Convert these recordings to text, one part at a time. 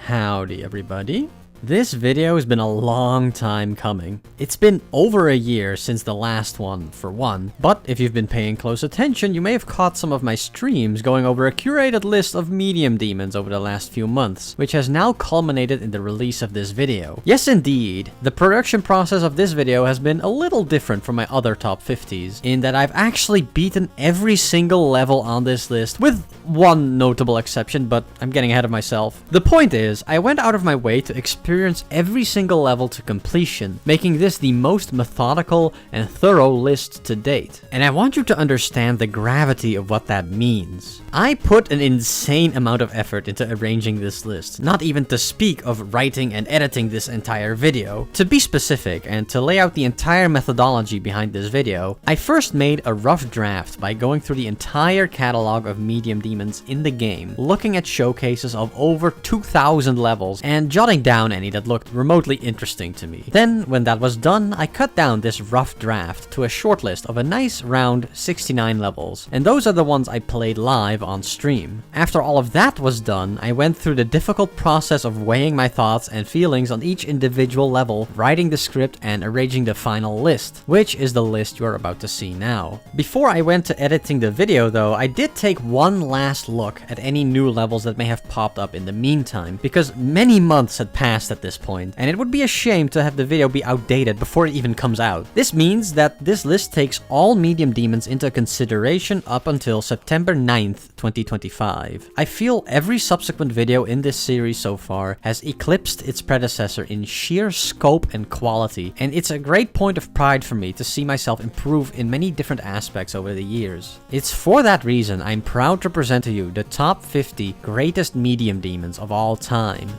Howdy everybody. This video has been a long time coming. It's been over a year since the last one, for one, but if you've been paying close attention, you may have caught some of my streams going over a curated list of medium demons over the last few months, which has now culminated in the release of this video. Yes indeed, the production process of this video has been a little different from my other top 50s, in that I've actually beaten every single level on this list, with one notable exception, but I'm getting ahead of myself. The point is, I went out of my way to experience every single level to completion, making this the most methodical and thorough list to date. And I want you to understand the gravity of what that means. I put an insane amount of effort into arranging this list, not even to speak of writing and editing this entire video. To be specific, and to lay out the entire methodology behind this video, I first made a rough draft by going through the entire catalog of medium demons in the game, looking at showcases of over 2,000 levels, and jotting down any that looked remotely interesting to me. Then, when that was done, I cut down this rough draft to a short list of a nice round 69 levels, and those are the ones I played live on stream. After all of that was done, I went through the difficult process of weighing my thoughts and feelings on each individual level, writing the script and arranging the final list, which is the list you're about to see now. Before I went to editing the video though, I did take one last look at any new levels that may have popped up in the meantime, because many months had passed at this point, and it would be a shame to have the video be outdated before it even comes out. This means that this list takes all medium demons into consideration up until September 9th, 2025. I feel every subsequent video in this series so far has eclipsed its predecessor in sheer scope and quality, and it's a great point of pride for me to see myself improve in many different aspects over the years. It's for that reason I'm proud to present to you the top 50 greatest medium demons of all time.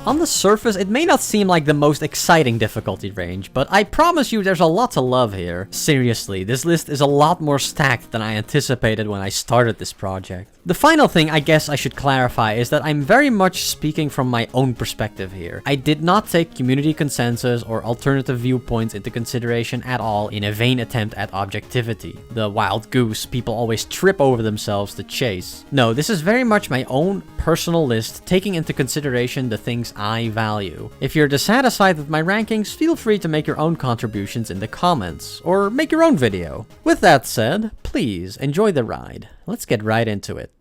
On the surface, it may not seem like the most exciting difficulty range, but I promise you there's a lot to love here. Seriously, this list is a lot more stacked than I anticipated when I started this project. The final thing I guess I should clarify is that I'm very much speaking from my own perspective here. I did not take community consensus or alternative viewpoints into consideration at all in a vain attempt at objectivity, the wild goose people always trip over themselves to chase. No, this is very much my own personal list, taking into consideration the things I value. If you're dissatisfied with my rankings, feel free to make your own contributions in the comments, or make your own video. With that said, please enjoy the ride. Let's get right into it.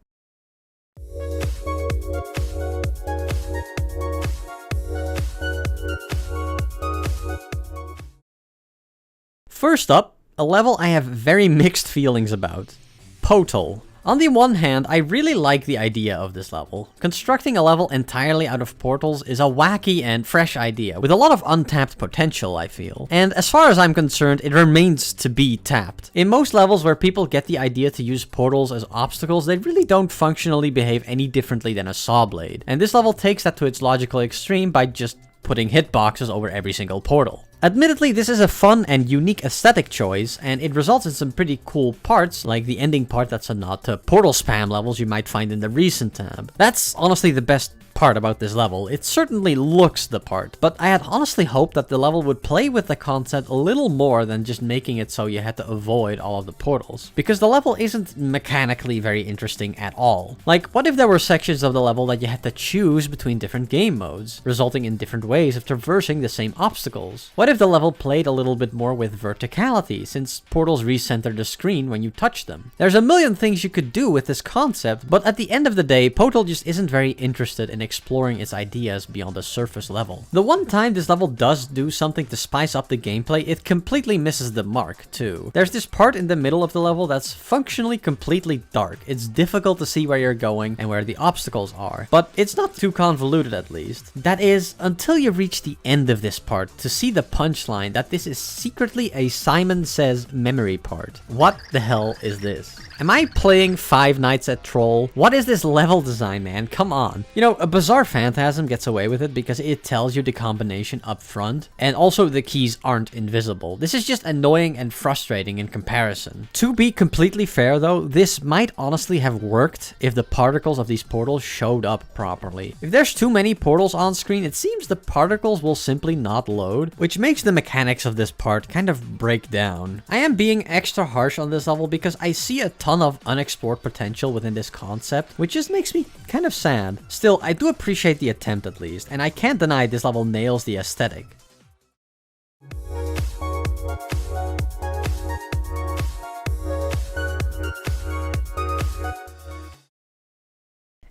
First up, a level I have very mixed feelings about. Portal. On the one hand, I really like the idea of this level. Constructing a level entirely out of portals is a wacky and fresh idea, with a lot of untapped potential, I feel. And as far as I'm concerned, it remains to be tapped. In most levels where people get the idea to use portals as obstacles, they really don't functionally behave any differently than a saw blade. And this level takes that to its logical extreme by just putting hitboxes over every single portal. Admittedly, this is a fun and unique aesthetic choice, and it results in some pretty cool parts, like the ending part that's a nod to portal spam levels you might find in the recent tab. That's honestly the best part about this level. It certainly looks the part, but I had honestly hoped that the level would play with the concept a little more than just making it so you had to avoid all of the portals, because the level isn't mechanically very interesting at all. Like, what if there were sections of the level that you had to choose between different game modes, resulting in different ways of traversing the same obstacles? What if the level played a little bit more with verticality, since portals recenter the screen when you touch them? There's a million things you could do with this concept, but at the end of the day, Portal just isn't very interested in exploring its ideas beyond the surface level. The one time this level does do something to spice up the gameplay, it completely misses the mark too. There's this part in the middle of the level that's functionally completely dark. It's difficult to see where you're going and where the obstacles are, but it's not too convoluted at least. That is, until you reach the end of this part to see the punchline that this is secretly a Simon Says memory part. What the hell is this? Am I playing Five Nights at Troll? What is this level design, man? Come on. You know, a Bizarre Phantasm gets away with it because it tells you the combination up front, and also the keys aren't invisible. This is just annoying and frustrating in comparison. To be completely fair though, this might honestly have worked if the particles of these portals showed up properly. If there's too many portals on screen, it seems the particles will simply not load, which makes the mechanics of this part kind of break down. I am being extra harsh on this level because I see a ton ton of unexplored potential within this concept, which just makes me kind of sad. Still, I do appreciate the attempt at least, and I can't deny this level nails the aesthetic.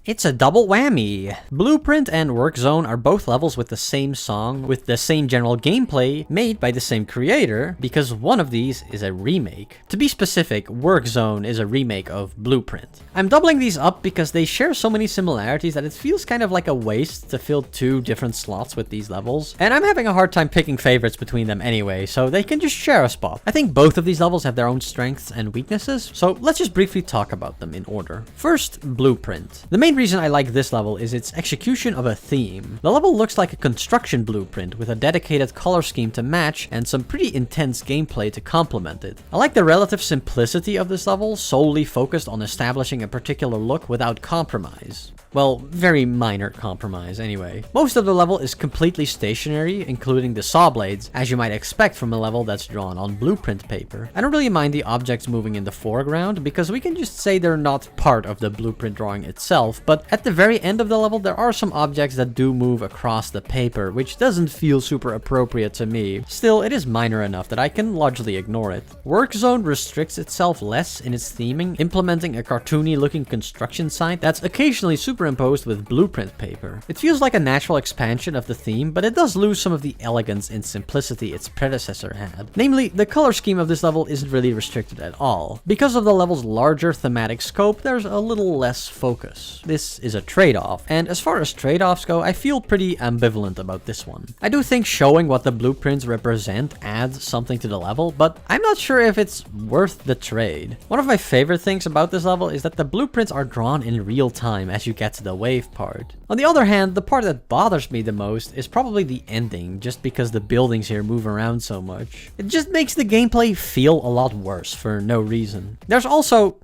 It's a double whammy! Blueprint and Work Zone are both levels with the same song, with the same general gameplay, made by the same creator, because one of these is a remake. To be specific, Work Zone is a remake of Blueprint. I'm doubling these up because they share so many similarities that it feels kind of like a waste to fill two different slots with these levels, and I'm having a hard time picking favorites between them anyway, so they can just share a spot. I think both of these levels have their own strengths and weaknesses, so let's just briefly talk about them in order. First, Blueprint. The main reason I like this level is its execution of a theme. The level looks like a construction blueprint with a dedicated color scheme to match and some pretty intense gameplay to complement it. I like the relative simplicity of this level, solely focused on establishing a particular look without compromise. Well, very minor compromise anyway. Most of the level is completely stationary, including the saw blades, as you might expect from a level that's drawn on blueprint paper. I don't really mind the objects moving in the foreground, because we can just say they're not part of the blueprint drawing itself, but at the very end of the level there are some objects that do move across the paper, which doesn't feel super appropriate to me. Still, it is minor enough that I can largely ignore it. Work Zone restricts itself less in its theming, implementing a cartoony looking construction site that's occasionally superimposed with blueprint paper. It feels like a natural expansion of the theme, but it does lose some of the elegance and simplicity its predecessor had. Namely, the color scheme of this level isn't really restricted at all. Because of the level's larger thematic scope, there's a little less focus. This is a trade-off, and as far as trade-offs go, I feel pretty ambivalent about this one. I do think showing what the blueprints represent adds something to the level, but I'm not sure if it's worth the trade. One of my favorite things about this level is that the blueprints are drawn in real time as you get to the wave part. On the other hand, the part that bothers me the most is probably the ending, just because the buildings here move around so much. It just makes the gameplay feel a lot worse for no reason. There's also...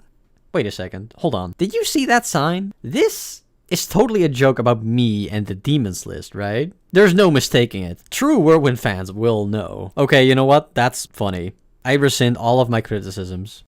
Wait a second, hold on. Did you see that sign? This is totally a joke about me and the demons list, right? There's no mistaking it. True Whirlwind fans will know. Okay, you know what? That's funny. I rescind all of my criticisms.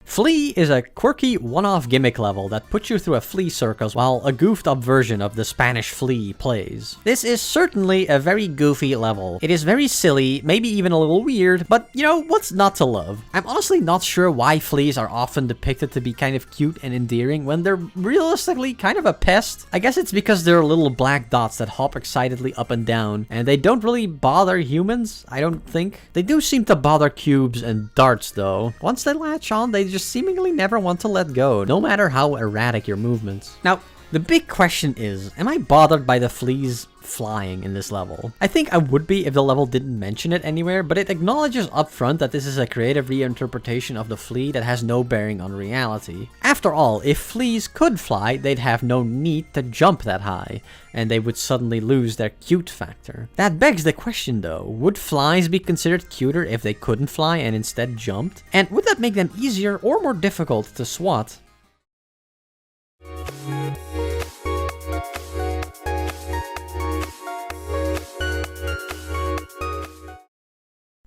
Flea is a quirky one-off gimmick level that puts you through a flea circus while a goofed up version of the Spanish Flea plays. This is certainly a very goofy level. It is very silly, maybe even a little weird, but you know, what's not to love? I'm honestly not sure why fleas are often depicted to be kind of cute and endearing when they're realistically kind of a pest. I guess it's because they're little black dots that hop excitedly up and down, and they don't really bother humans, I don't think. They do seem to bother cubes and darts though. Once they latch on, they just seemingly never want to let go, no matter how erratic your movements. Now, the big question is, am I bothered by the fleas flying in this level? I think I would be if the level didn't mention it anywhere, but it acknowledges up front that this is a creative reinterpretation of the flea that has no bearing on reality. After all, if fleas could fly, they'd have no need to jump that high, and they would suddenly lose their cute factor. That begs the question though, would flies be considered cuter if they couldn't fly and instead jumped? And would that make them easier or more difficult to swat?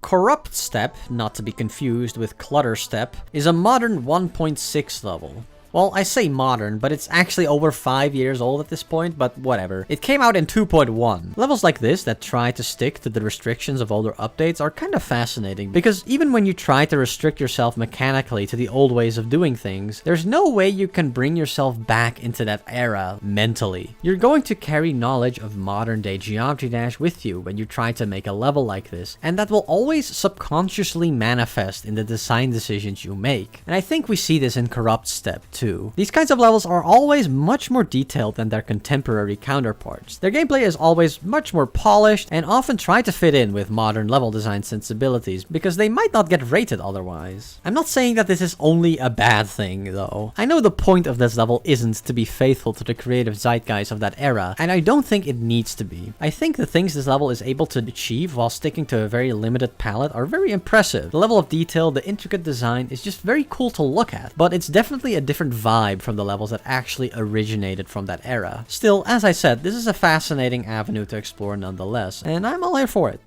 Corrupt Step, not to be confused with Clutter Step, is a modern 1.6 level. Well, I say modern, but it's actually over 5 years old at this point, but whatever. It came out in 2.1. Levels like this that try to stick to the restrictions of older updates are kind of fascinating, because even when you try to restrict yourself mechanically to the old ways of doing things, there's no way you can bring yourself back into that era mentally. You're going to carry knowledge of modern day Geometry Dash with you when you try to make a level like this, and that will always subconsciously manifest in the design decisions you make. And I think we see this in Corrupt Step too. These kinds of levels are always much more detailed than their contemporary counterparts. Their gameplay is always much more polished and often try to fit in with modern level design sensibilities because they might not get rated otherwise. I'm not saying that this is only a bad thing though. I know the point of this level isn't to be faithful to the creative zeitgeist of that era, and I don't think it needs to be. I think the things this level is able to achieve while sticking to a very limited palette are very impressive. The level of detail, the intricate design is just very cool to look at, but it's definitely a different different vibe from the levels that actually originated from that era. Still, as I said, this is a fascinating avenue to explore nonetheless, and I'm all here for it.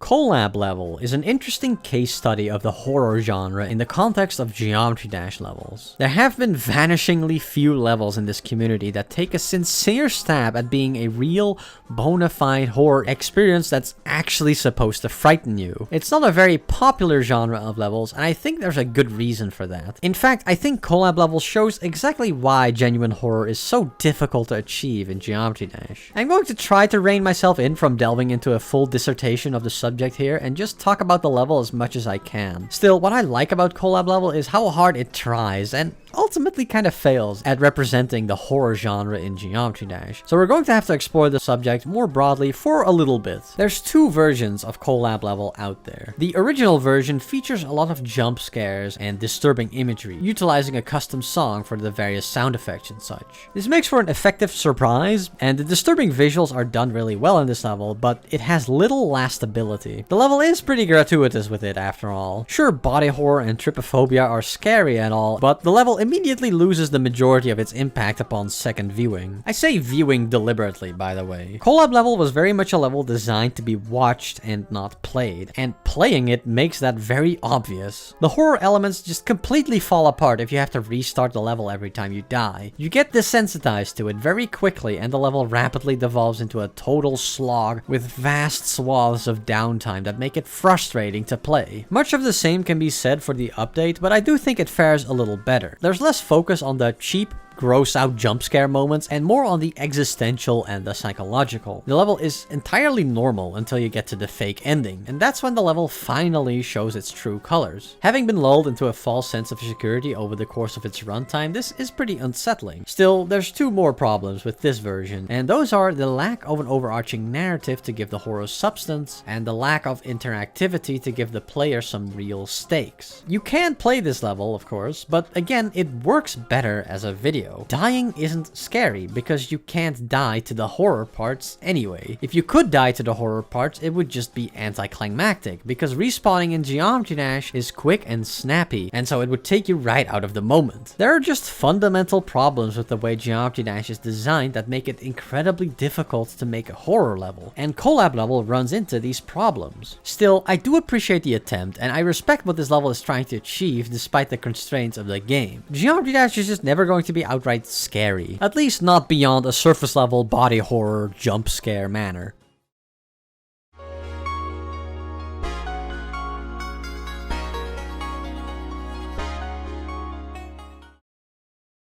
Collab Level is an interesting case study of the horror genre in the context of Geometry Dash levels. There have been vanishingly few levels in this community that take a sincere stab at being a real, bona fide horror experience that's actually supposed to frighten you. It's not a very popular genre of levels, and I think there's a good reason for that. In fact, I think Collab Level shows exactly why genuine horror is so difficult to achieve in Geometry Dash. I'm going to try to rein myself in from delving into a full dissertation of the subject here and just talk about the level as much as I can. Still, what I like about Collab Level is how hard it tries and ultimately kind of fails at representing the horror genre in Geometry Dash. So we're going to have to explore the subject more broadly for a little bit. There's two versions of Collab Level out there. The original version features a lot of jump scares and disturbing imagery, utilizing a custom song for the various sound effects and such. This makes for an effective surprise, and the disturbing visuals are done really well in this level, but it has little lastability. The level is pretty gratuitous with it after all. Sure, body horror and trypophobia are scary and all, but the level immediately loses the majority of its impact upon second viewing. I say viewing deliberately, by the way. Collab Level was very much a level designed to be watched and not played, and playing it makes that very obvious. The horror elements just completely fall apart if you have to restart the level every time you die. You get desensitized to it very quickly, and the level rapidly devolves into a total slog with vast swaths of downtime that make it frustrating to play. Much of the same can be said for the update, but I do think it fares a little better. There's less focus on the cheap, gross out jump scare moments and more on the existential and the psychological. The level is entirely normal until you get to the fake ending, and that's when the level finally shows its true colors. Having been lulled into a false sense of security over the course of its runtime, this is pretty unsettling. Still, there's two more problems with this version, and those are the lack of an overarching narrative to give the horror substance, and the lack of interactivity to give the player some real stakes. You can play this level, of course, but again, it works better as a video. Dying isn't scary because you can't die to the horror parts anyway. If you could die to the horror parts, it would just be anticlimactic because respawning in Geometry Dash is quick and snappy, and so it would take you right out of the moment. There are just fundamental problems with the way Geometry Dash is designed that make it incredibly difficult to make a horror level, and Collab Level runs into these problems. Still, I do appreciate the attempt, and I respect what this level is trying to achieve despite the constraints of the game. Geometry Dash is just never going to be outright scary, at least not beyond a surface level body horror jump scare manner.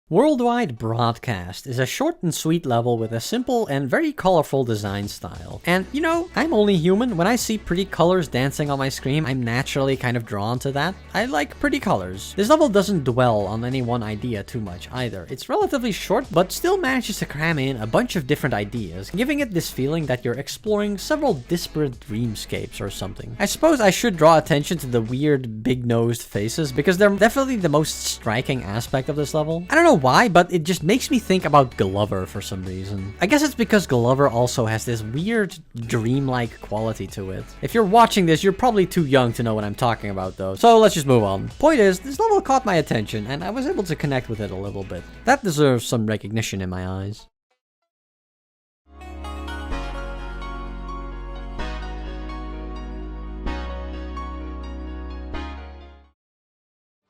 Worldwide Broadcast is a short and sweet level with a simple and very colorful design style. And you know, I'm only human. When I see pretty colors dancing on my screen, I'm naturally kind of drawn to that. I like pretty colors. This level doesn't dwell on any one idea too much either. It's relatively short, but still manages to cram in a bunch of different ideas, giving it this feeling that you're exploring several disparate dreamscapes or something. I suppose I should draw attention to the weird big-nosed faces because they're definitely the most striking aspect of this level. I don't know why, but it just makes me think about Glover for some reason. I guess it's because Glover also has this weird dreamlike quality to it. If you're watching this, you're probably too young to know what I'm talking about though, so let's just move on. Point is, this level caught my attention and I was able to connect with it a little bit. That deserves some recognition in my eyes.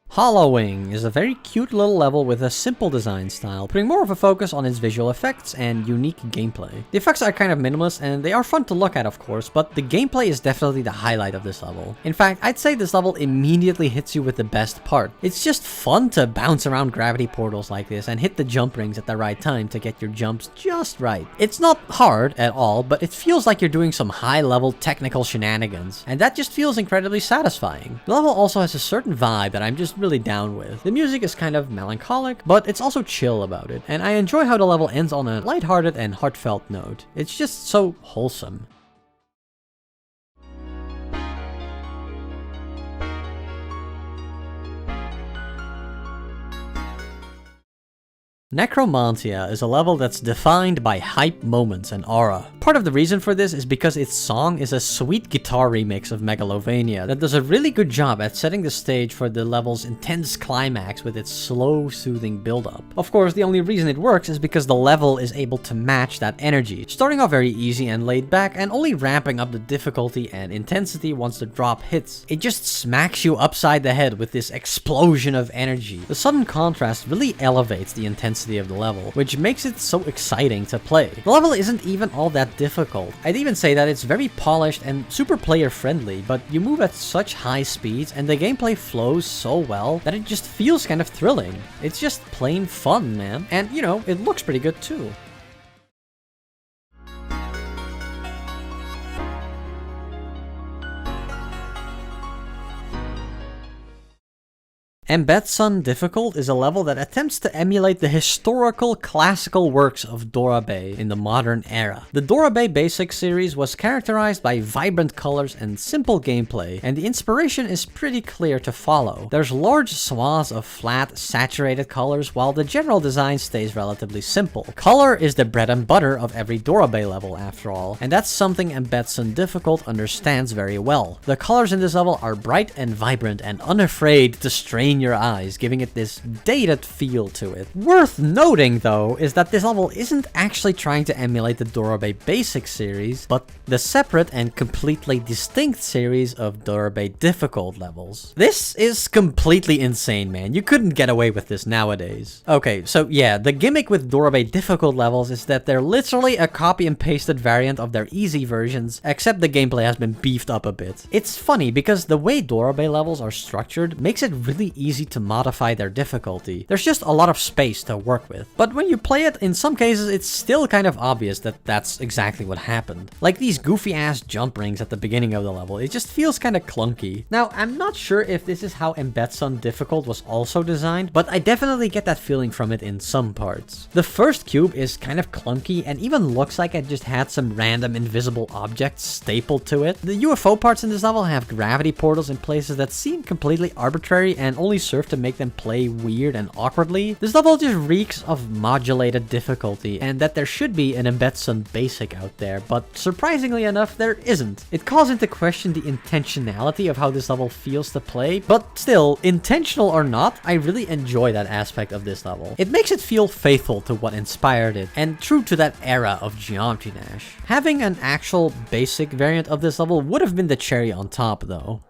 Hollowing is a very cute little level with a simple design style, putting more of a focus on its visual effects and unique gameplay. The effects are kind of minimalist and they are fun to look at of course, but the gameplay is definitely the highlight of this level. In fact, I'd say this level immediately hits you with the best part. It's just fun to bounce around gravity portals like this and hit the jump rings at the right time to get your jumps just right. It's not hard at all, but it feels like you're doing some high-level technical shenanigans, and that just feels incredibly satisfying. The level also has a certain vibe that I'm just really down with. The music is kind of melancholic, but it's also chill about it, and I enjoy how the level ends on a lighthearted and heartfelt note. It's just so wholesome. Necromantia is a level that's defined by hype moments and aura. Part of the reason for this is because its song is a sweet guitar remix of Megalovania that does a really good job at setting the stage for the level's intense climax with its slow, soothing build-up. Of course, the only reason it works is because the level is able to match that energy, starting off very easy and laid back and only ramping up the difficulty and intensity once the drop hits. It just smacks you upside the head with this explosion of energy. The sudden contrast really elevates the intensity of the level, which makes it so exciting to play. The level isn't even all that difficult. I'd even say that it's very polished and super player friendly, but you move at such high speeds and the gameplay flows so well that it just feels kind of thrilling. It's just plain fun, man. And you know, it looks pretty good too. Embetsun Difficult is a level that attempts to emulate the historical classical works of theyre in the modern era. The theyre Basic series was characterized by vibrant colors and simple gameplay, and the inspiration is pretty clear to follow. There's large swaths of flat, saturated colors, while the general design stays relatively simple. Color is the bread and butter of every theyre level after all, and that's something Embetsun Difficult understands very well. The colors in this level are bright and vibrant and unafraid to strain your eyes, giving it this dated feel to it. Worth noting though is that this level isn't actually trying to emulate the theyre Basic series, but the separate and completely distinct series of theyre Difficult levels. This is completely insane, man. You couldn't get away with this nowadays. Okay, so yeah, the gimmick with theyre Difficult levels is that they're literally a copy and pasted variant of their easy versions, except the gameplay has been beefed up a bit. It's funny because the way theyre levels are structured makes it really easy to modify their difficulty. There's just a lot of space to work with. But when you play it, in some cases it's still kind of obvious that that's exactly what happened. Like these goofy ass jump rings at the beginning of the level, it just feels kind of clunky. Now, I'm not sure if this is how Embetsun Difficult was also designed, but I definitely get that feeling from it in some parts. The first cube is kind of clunky and even looks like it just had some random invisible objects stapled to it. The UFO parts in this level have gravity portals in places that seem completely arbitrary and only serve to make them play weird and awkwardly. This level just reeks of modulated difficulty and that there should be an Embetsun Basic out there, but surprisingly enough, there isn't. It calls into question the intentionality of how this level feels to play, but still, intentional or not, I really enjoy that aspect of this level. It makes it feel faithful to what inspired it, and true to that era of Geometry Dash. Having an actual basic variant of this level would have been the cherry on top though.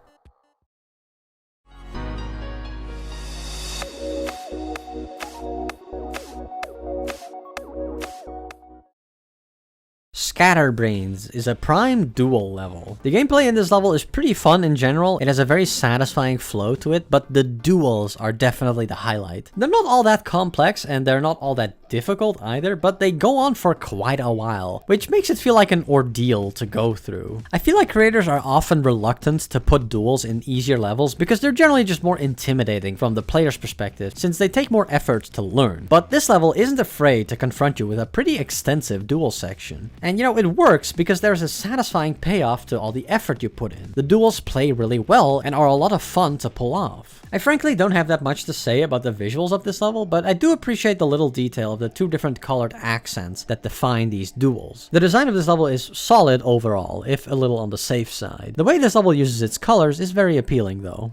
Scatterbrains is a prime duel level. The gameplay in this level is pretty fun in general. It has a very satisfying flow to it, but the duels are definitely the highlight. They're not all that complex and they're not all that difficult either, but they go on for quite a while, which makes it feel like an ordeal to go through. I feel like creators are often reluctant to put duels in easier levels because they're generally just more intimidating from the player's perspective, since they take more effort to learn. But this level isn't afraid to confront you with a pretty extensive duel section. And you know, it works because there's a satisfying payoff to all the effort you put in. The duels play really well and are a lot of fun to pull off. I frankly don't have that much to say about the visuals of this level, but I do appreciate the little detail of the two different colored accents that define these duels. The design of this level is solid overall, if a little on the safe side. The way this level uses its colors is very appealing though.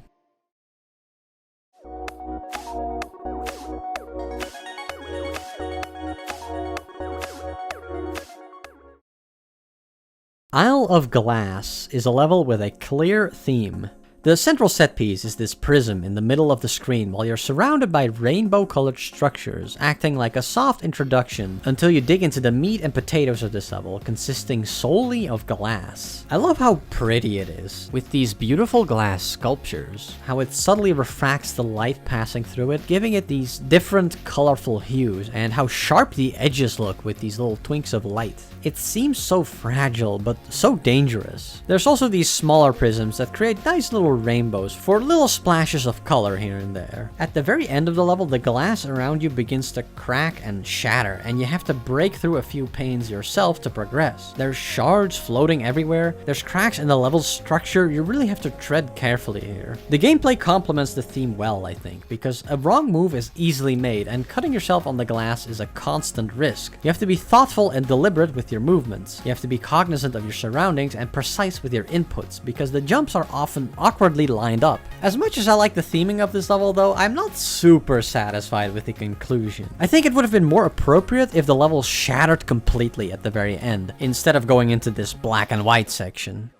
Isle of Glass is a level with a clear theme. The central set piece is this prism in the middle of the screen while you're surrounded by rainbow-colored structures, acting like a soft introduction until you dig into the meat and potatoes of this level, consisting solely of glass. I love how pretty it is, with these beautiful glass sculptures, how it subtly refracts the light passing through it, giving it these different colorful hues, and how sharp the edges look with these little twinks of light. It seems so fragile, but so dangerous. There's also these smaller prisms that create nice little colorful rainbows for little splashes of color here and there. At the very end of the level, the glass around you begins to crack and shatter, and you have to break through a few panes yourself to progress. There's shards floating everywhere, there's cracks in the level's structure, you really have to tread carefully here. The gameplay complements the theme well, I think, because a wrong move is easily made, and cutting yourself on the glass is a constant risk. You have to be thoughtful and deliberate with your movements. You have to be cognizant of your surroundings and precise with your inputs, because the jumps are often awkwardly lined up. As much as I like the theming of this level though, I'm not super satisfied with the conclusion. I think it would have been more appropriate if the level shattered completely at the very end, instead of going into this black and white section.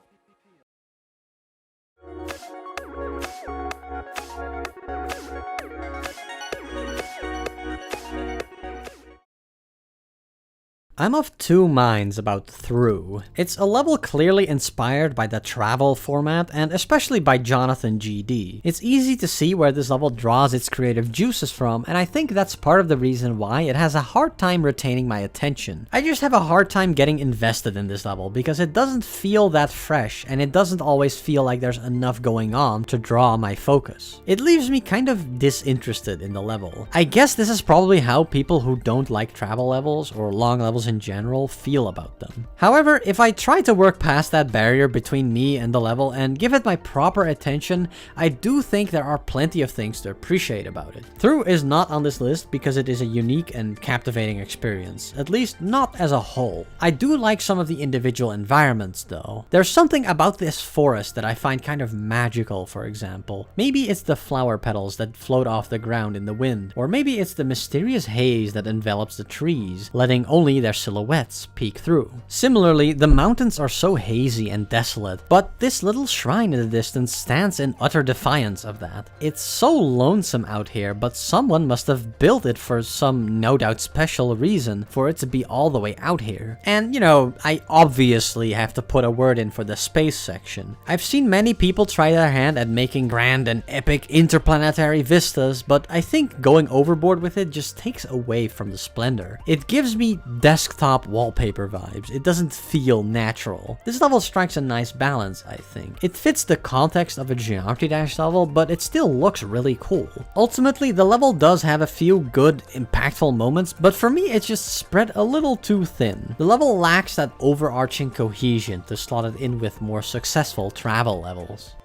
I'm of two minds about Through. It's a level clearly inspired by the travel format, and especially by Jonathan GD. It's easy to see where this level draws its creative juices from, and I think that's part of the reason why it has a hard time retaining my attention. I just have a hard time getting invested in this level, because it doesn't feel that fresh, and it doesn't always feel like there's enough going on to draw my focus. It leaves me kind of disinterested in the level. I guess this is probably how people who don't like travel levels, or long levels in general, feel about them. However, if I try to work past that barrier between me and the level and give it my proper attention, I do think there are plenty of things to appreciate about it. Through is not on this list because it is a unique and captivating experience, at least not as a whole. I do like some of the individual environments though. There's something about this forest that I find kind of magical, for example. Maybe it's the flower petals that float off the ground in the wind, or maybe it's the mysterious haze that envelops the trees, letting only their silhouettes peek through. Similarly, the mountains are so hazy and desolate, but this little shrine in the distance stands in utter defiance of that. It's so lonesome out here, but someone must have built it for some no doubt special reason for it to be all the way out here. And you know, I obviously have to put a word in for the space section. I've seen many people try their hand at making grand and epic interplanetary vistas, but I think going overboard with it just takes away from the splendor. It gives me desktop wallpaper vibes. It doesn't feel natural. This level strikes a nice balance, I think. It fits the context of a Geometry Dash level, but it still looks really cool. Ultimately, the level does have a few good, impactful moments, but for me it's just spread a little too thin. The level lacks that overarching cohesion to slot it in with more successful travel levels.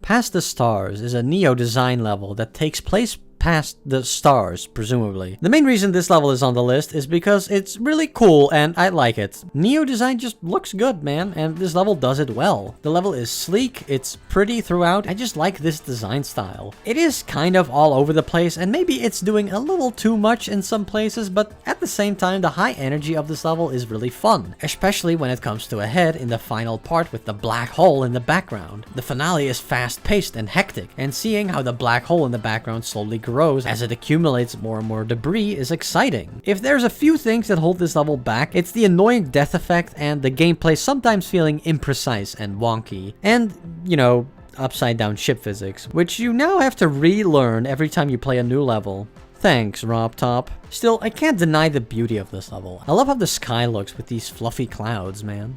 Past the Stars is a Neo design level that takes place past the stars, presumably. The main reason this level is on the list is because it's really cool and I like it. Neo design just looks good, man, and this level does it well. The level is sleek, it's pretty throughout. I just like this design style. It is kind of all over the place, and maybe it's doing a little too much in some places, but at the same time, the high energy of this level is really fun, especially when it comes to a head in the final part with the black hole in the background. The finale is fast-paced and hectic, and seeing how the black hole in the background slowly grows as it accumulates more and more debris is exciting. If there's a few things that hold this level back, it's the annoying death effect and the gameplay sometimes feeling imprecise and wonky. And, you know, upside down ship physics, which you now have to relearn every time you play a new level. Thanks, Rob Top. Still, I can't deny the beauty of this level. I love how the sky looks with these fluffy clouds, man.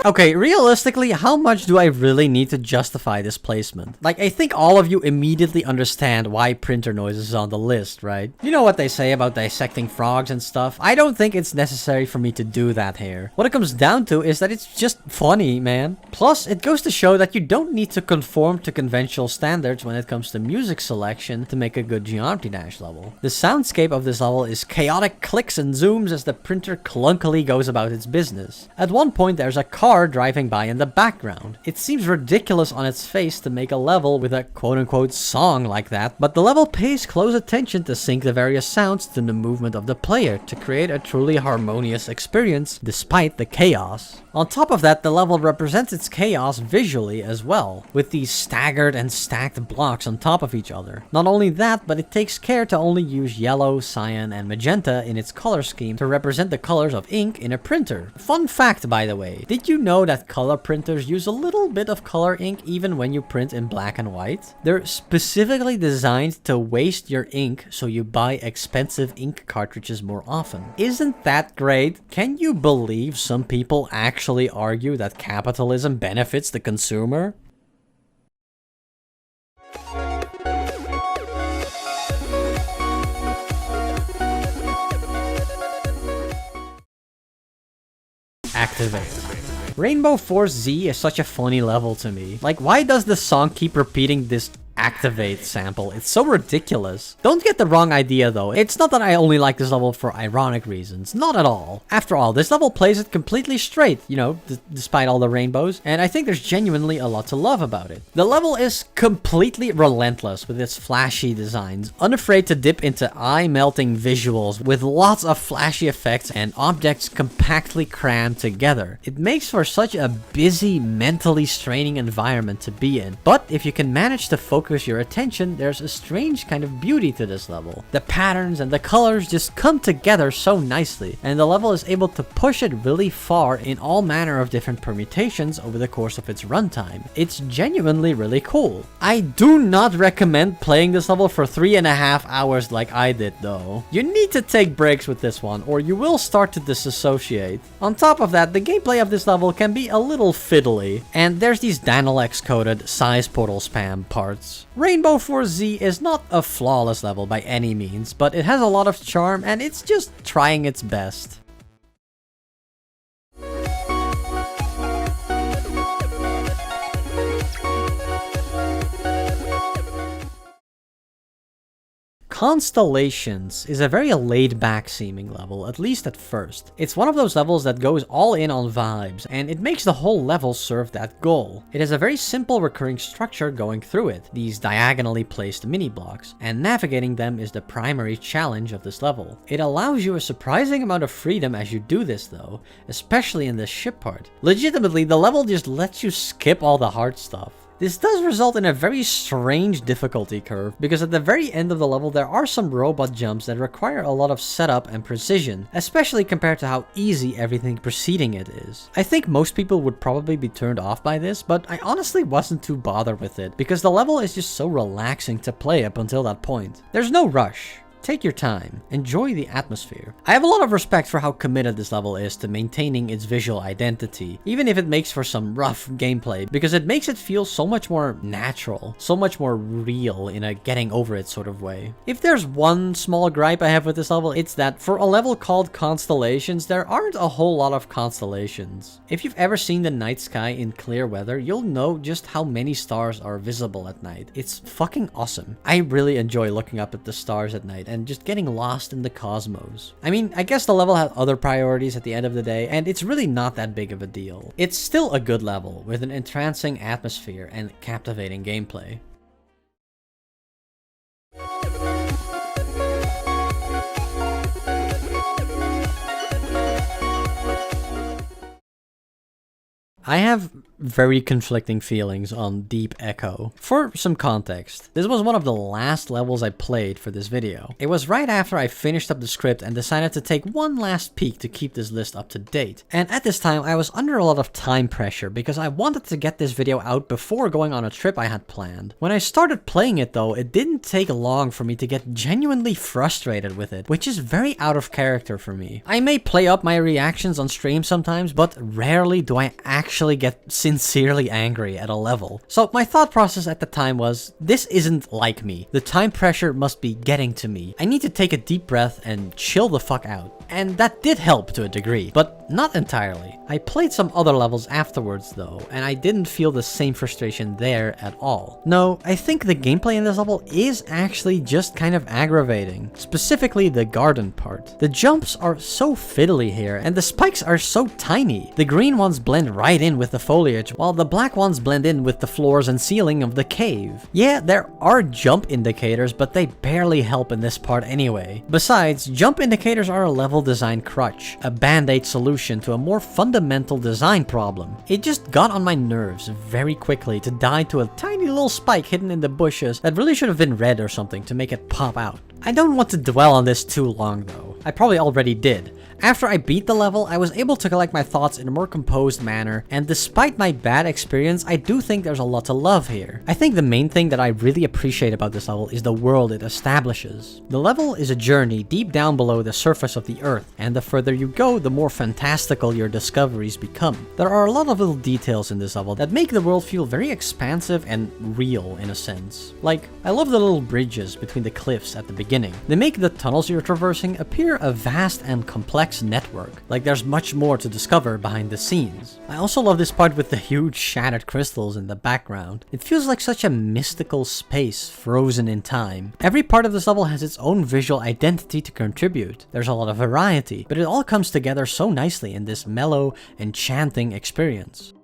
Okay, realistically, how much do I really need to justify this placement? Like, I think all of you immediately understand why printer noise is on the list, right? You know what they say about dissecting frogs and stuff? I don't think it's necessary for me to do that here. What it comes down to is that it's just funny, man. Plus, it goes to show that you don't need to conform to conventional standards when it comes to music selection to make a good Geometry Dash level. The soundscape of this level is chaotic clicks and zooms as the printer clunkily goes about its business. At one point, there's a car car driving by in the background. It seems ridiculous on its face to make a level with a quote-unquote song like that, but the level pays close attention to sync the various sounds to the movement of the player to create a truly harmonious experience despite the chaos. On top of that, the level represents its chaos visually as well, with these staggered and stacked blocks on top of each other. Not only that, but it takes care to only use yellow, cyan, and magenta in its color scheme to represent the colors of ink in a printer. Fun fact, by the way, did you know that color printers use a little bit of color ink even when you print in black and white? They're specifically designed to waste your ink so you buy expensive ink cartridges more often. Isn't that great? Can you believe some people actually argue that capitalism benefits the consumer? Activate. Rainbow Force Z is such a funny level to me. Like, why does the song keep repeating this activate sample? It's so ridiculous. Don't get the wrong idea though. It's not that I only like this level for ironic reasons. Not at all. After all, this level plays it completely straight, you know, despite all the rainbows, and I think there's genuinely a lot to love about it. The level is completely relentless with its flashy designs, unafraid to dip into eye-melting visuals with lots of flashy effects and objects compactly crammed together. It makes for such a busy, mentally straining environment to be in, but if you can manage to focus your attention, there's a strange kind of beauty to this level. The patterns and the colors just come together so nicely, and the level is able to push it really far in all manner of different permutations over the course of its runtime. It's genuinely really cool. I do not recommend playing this level for 3.5 hours like I did though. You need to take breaks with this one or you will start to disassociate. On top of that, the gameplay of this level can be a little fiddly, and there's these Danalex coded size portal spam parts. Rainbow Force Z is not a flawless level by any means, but it has a lot of charm and it's just trying its best. Constellations is a very laid-back seeming level, at least at first. It's one of those levels that goes all in on vibes, and it makes the whole level serve that goal. It has a very simple recurring structure going through it, these diagonally placed mini-blocks, and navigating them is the primary challenge of this level. It allows you a surprising amount of freedom as you do this though, especially in the ship part. Legitimately, the level just lets you skip all the hard stuff. This does result in a very strange difficulty curve, because at the very end of the level there are some robot jumps that require a lot of setup and precision, especially compared to how easy everything preceding it is. I think most people would probably be turned off by this, but I honestly wasn't too bothered with it, because the level is just so relaxing to play up until that point. There's no rush. Take your time, enjoy the atmosphere. I have a lot of respect for how committed this level is to maintaining its visual identity, even if it makes for some rough gameplay, because it makes it feel so much more natural, so much more real in a getting over it sort of way. If there's one small gripe I have with this level, it's that for a level called Constellations, there aren't a whole lot of constellations. If you've ever seen the night sky in clear weather, you'll know just how many stars are visible at night. It's fucking awesome. I really enjoy looking up at the stars at night and just getting lost in the cosmos. I mean, I guess the level had other priorities at the end of the day, and it's really not that big of a deal. It's still a good level, with an entrancing atmosphere and captivating gameplay. I have very conflicting feelings on Deep Echo. For some context, this was one of the last levels I played for this video. It was right after I finished up the script and decided to take one last peek to keep this list up to date. And at this time, I was under a lot of time pressure because I wanted to get this video out before going on a trip I had planned. When I started playing it though, it didn't take long for me to get genuinely frustrated with it, which is very out of character for me. I may play up my reactions on stream sometimes, but rarely do I actually get sincerely angry at a level. So my thought process at the time was, this isn't like me. The time pressure must be getting to me. I need to take a deep breath and chill the fuck out. And that did help to a degree, but not entirely. I played some other levels afterwards though, and I didn't feel the same frustration there at all. No, I think the gameplay in this level is actually just kind of aggravating. Specifically the garden part. The jumps are so fiddly here, and the spikes are so tiny. The green ones blend right in with the foliage, while the black ones blend in with the floors and ceiling of the cave. Yeah, there are jump indicators, but they barely help in this part anyway. Besides, jump indicators are a level design crutch, a band-aid solution to a more fundamental design problem. It just got on my nerves very quickly to die to a tiny little spike hidden in the bushes that really should have been red or something to make it pop out. I don't want to dwell on this too long though. I probably already did. After I beat the level, I was able to collect my thoughts in a more composed manner, and despite my bad experience, I do think there's a lot to love here. I think the main thing that I really appreciate about this level is the world it establishes. The level is a journey deep down below the surface of the earth, and the further you go, the more fantastical your discoveries become. There are a lot of little details in this level that make the world feel very expansive and real in a sense. Like, I love the little bridges between the cliffs at the beginning. They make the tunnels you're traversing appear a vast and complex network, like there's much more to discover behind the scenes. I also love this part with the huge shattered crystals in the background. It feels like such a mystical space frozen in time. Every part of this level has its own visual identity to contribute. There's a lot of variety, but it all comes together so nicely in this mellow, enchanting experience.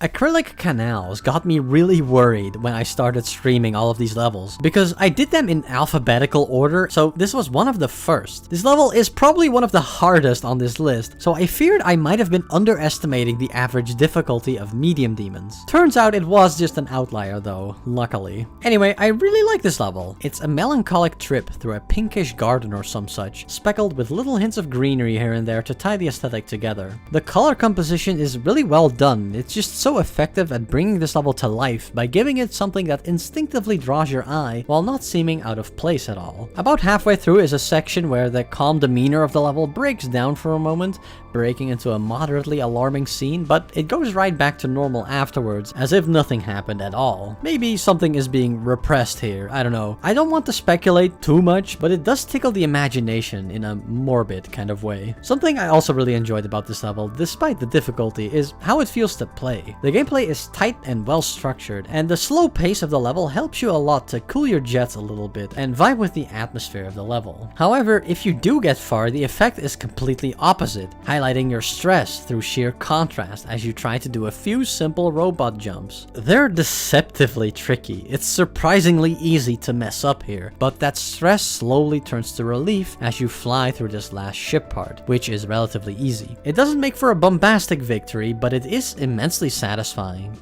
Acrylic canals got me really worried when I started streaming all of these levels, because I did them in alphabetical order, so this was one of the first. This level is probably one of the hardest on this list, so I feared I might have been underestimating the average difficulty of medium demons. Turns out it was just an outlier though, luckily. Anyway, I really like this level. It's a melancholic trip through a pinkish garden or some such, speckled with little hints of greenery here and there to tie the aesthetic together. The color composition is really well done. It's just so effective at bringing this level to life by giving it something that instinctively draws your eye while not seeming out of place at all. About halfway through is a section where the calm demeanor of the level breaks down for a moment, breaking into a moderately alarming scene, but it goes right back to normal afterwards, as if nothing happened at all. Maybe something is being repressed here, I don't know. I don't want to speculate too much, but it does tickle the imagination in a morbid kind of way. Something I also really enjoyed about this level, despite the difficulty, is how it feels to play. The gameplay is tight and well structured, and the slow pace of the level helps you a lot to cool your jets a little bit and vibe with the atmosphere of the level. However, if you do get far, the effect is completely opposite, highlighting your stress through sheer contrast as you try to do a few simple robot jumps. They're deceptively tricky. It's surprisingly easy to mess up here, but that stress slowly turns to relief as you fly through this last ship part, which is relatively easy. It doesn't make for a bombastic victory, but it is immensely satisfying.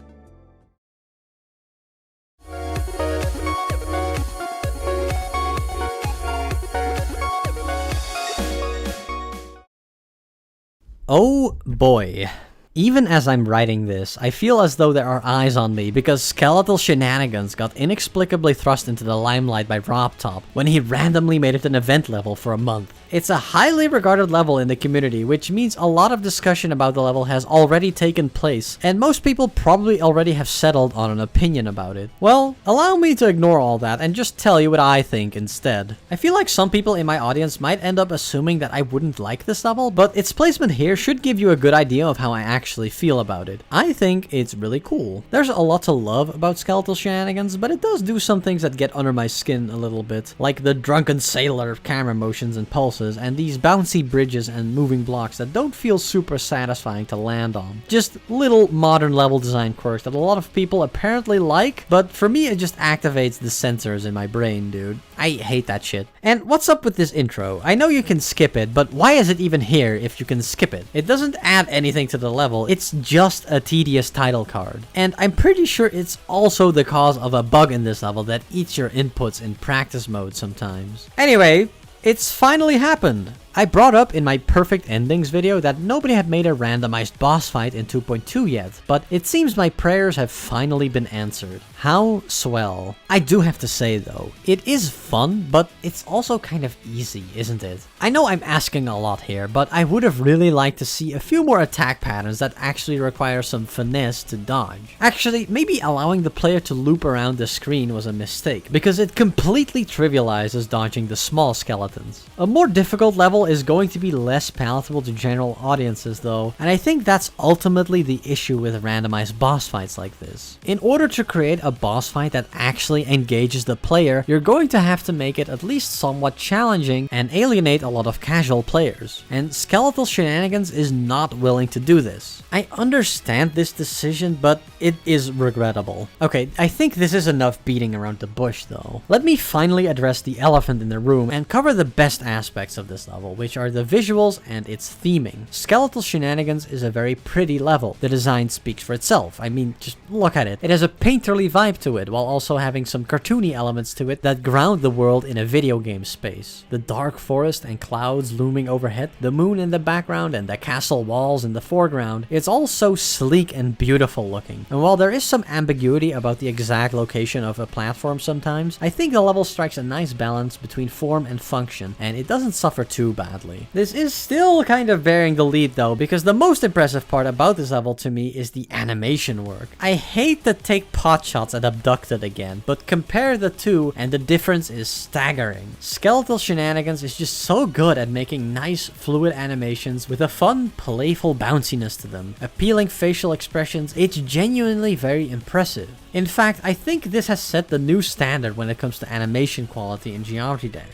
Oh boy. Even as I'm writing this, I feel as though there are eyes on me because Skeletal Shenanigans got inexplicably thrust into the limelight by RobTop when he randomly made it an event level for a month. It's a highly regarded level in the community, which means a lot of discussion about the level has already taken place, and most people probably already have settled on an opinion about it. Well, allow me to ignore all that and just tell you what I think instead. I feel like some people in my audience might end up assuming that I wouldn't like this level, but its placement here should give you a good idea of how I actually feel about it. I think it's really cool. There's a lot to love about Skeletal Shenanigans, but it does do some things that get under my skin a little bit, like the drunken sailor camera motions and pulses, and these bouncy bridges and moving blocks that don't feel super satisfying to land on. Just little modern level design quirks that a lot of people apparently like, but for me it just activates the sensors in my brain, dude. I hate that shit. And what's up with this intro? I know you can skip it, but why is it even here if you can skip it? It doesn't add anything to the level, it's just a tedious title card. And I'm pretty sure it's also the cause of a bug in this level that eats your inputs in practice mode sometimes. Anyway, it's finally happened. I brought up in my perfect endings video that nobody had made a randomized boss fight in 2.2 yet, but it seems my prayers have finally been answered. How swell. I do have to say though, it is fun, but it's also kind of easy, isn't it? I know I'm asking a lot here, but I would have really liked to see a few more attack patterns that actually require some finesse to dodge. Actually, maybe allowing the player to loop around the screen was a mistake, because it completely trivializes dodging the small skeletons. A more difficult level is going to be less palatable to general audiences though, and I think that's ultimately the issue with randomized boss fights like this. In order to create a boss fight that actually engages the player, you're going to have to make it at least somewhat challenging and alienate a lot of casual players. And Skeletal Shenanigans is not willing to do this. I understand this decision, but it is regrettable. Okay, I think this is enough beating around the bush though. Let me finally address the elephant in the room and cover the best aspects of this level, which are the visuals and its theming. Skeletal Shenanigans is a very pretty level. The design speaks for itself. I mean, just look at it. It has a painterly vibe to it, while also having some cartoony elements to it that ground the world in a video game space. The dark forest and clouds looming overhead, the moon in the background, and the castle walls in the foreground, it's all so sleek and beautiful looking. And while there is some ambiguity about the exact location of a platform sometimes, I think the level strikes a nice balance between form and function, and it doesn't suffer too badly. This is still kind of bearing the lead though, because the most impressive part about this level to me is the animation work. I hate to take pot shots at Abducted again, but compare the two and the difference is staggering. Skeletal Shenanigans is just so good at making nice fluid animations with a fun, playful bounciness to them. Appealing facial expressions, it's genuinely very impressive. In fact, I think this has set the new standard when it comes to animation quality in Geometry Dash.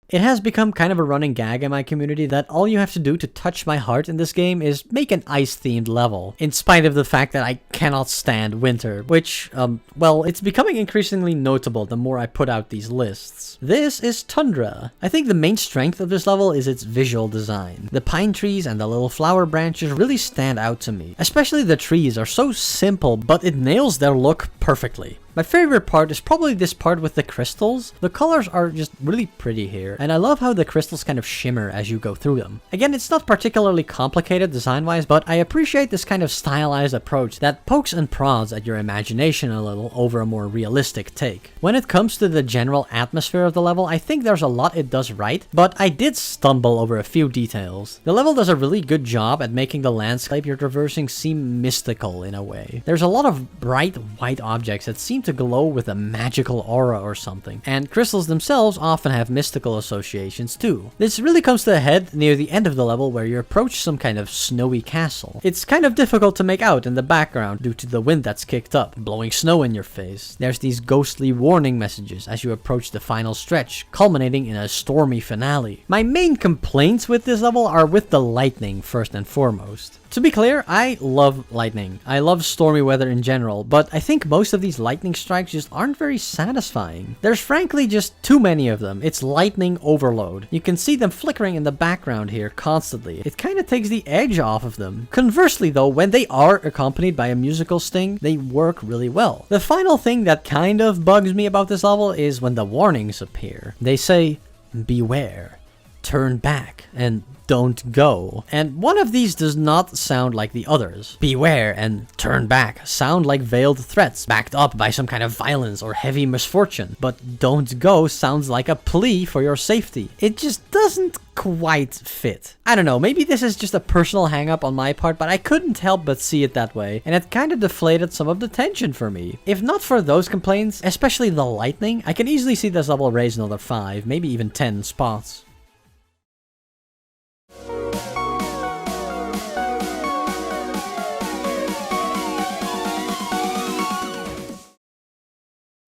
It has become kind of a running gag in my community that all you have to do to touch my heart in this game is make an ice-themed level, in spite of the fact that I cannot stand winter, which, well, it's becoming increasingly notable the more I put out these lists. This is Tundra. I think the main strength of this level is its visual design. The pine trees and the little flower branches really stand out to me. Especially the trees are so simple, but it nails their look perfectly. My favorite part is probably this part with the crystals. The colors are just really pretty here, and I love how the crystals kind of shimmer as you go through them. Again, it's not particularly complicated design-wise, but I appreciate this kind of stylized approach that pokes and prods at your imagination a little over a more realistic take. When it comes to the general atmosphere of the level, I think there's a lot it does right, but I did stumble over a few details. The level does a really good job at making the landscape you're traversing seem mystical in a way. There's a lot of bright white objects that seem to glow with a magical aura or something, and crystals themselves often have mystical associations too. This really comes to a head near the end of the level where you approach some kind of snowy castle. It's kind of difficult to make out in the background due to the wind that's kicked up, blowing snow in your face. There's these ghostly warning messages as you approach the final stretch, culminating in a stormy finale. My main complaints with this level are with the lightning first and foremost. To be clear, I love lightning. I love stormy weather in general, but I think most of these lightning strikes just aren't very satisfying. There's frankly just too many of them. It's lightning overload. You can see them flickering in the background here constantly. It kind of takes the edge off of them. Conversely though, when they are accompanied by a musical sting, they work really well. The final thing that kind of bugs me about this level is when the warnings appear. They say, beware, turn back, and don't go. And one of these does not sound like the others. Beware and turn back sound like veiled threats backed up by some kind of violence or heavy misfortune. But don't go sounds like a plea for your safety. It just doesn't quite fit. I don't know, maybe this is just a personal hang-up on my part, but I couldn't help but see it that way, and it kind of deflated some of the tension for me. If not for those complaints, especially the lightning, I can easily see this level raise another 5, maybe even 10 spots.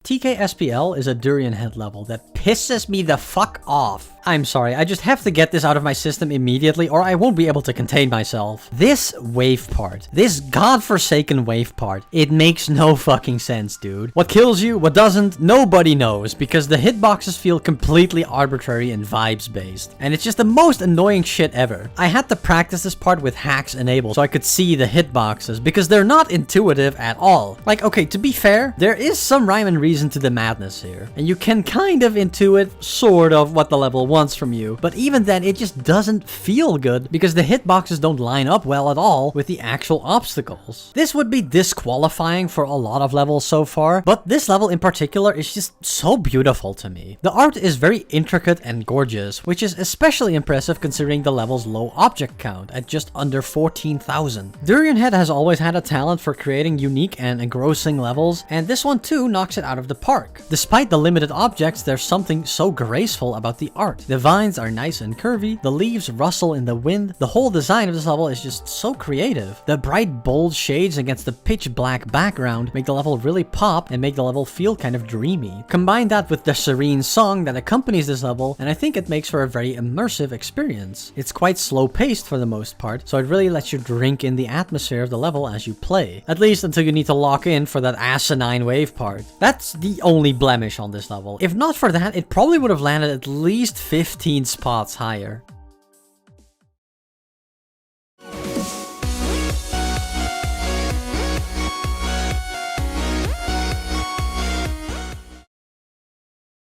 TKSPL is a Durian Head level that pisses me the fuck off. I'm sorry, I just have to get this out of my system immediately or I won't be able to contain myself. This wave part, this godforsaken wave part, it makes no fucking sense, dude. What kills you, what doesn't, nobody knows, because the hitboxes feel completely arbitrary and vibes based. And it's just the most annoying shit ever. I had to practice this part with hacks enabled so I could see the hitboxes, because they're not intuitive at all. Like, okay, to be fair, there is some rhyme and reason to the madness here, and you can kind of intuit sort of what the level wants from you, but even then it just doesn't feel good because the hitboxes don't line up well at all with the actual obstacles. This would be disqualifying for a lot of levels so far, but this level in particular is just so beautiful to me. The art is very intricate and gorgeous, which is especially impressive considering the level's low object count at just under 14,000. Durian Head has always had a talent for creating unique and engrossing levels, and this one too knocks it out of the park. Despite the limited objects, there's something so graceful about the art. The vines are nice and curvy, the leaves rustle in the wind, the whole design of this level is just so creative. The bright bold shades against the pitch black background make the level really pop and make the level feel kind of dreamy. Combine that with the serene song that accompanies this level, and I think it makes for a very immersive experience. It's quite slow paced for the most part, so it really lets you drink in the atmosphere of the level as you play. At least until you need to lock in for that asinine wave part. That's the only blemish on this level. If not for that, it probably would have landed at least 15 spots higher.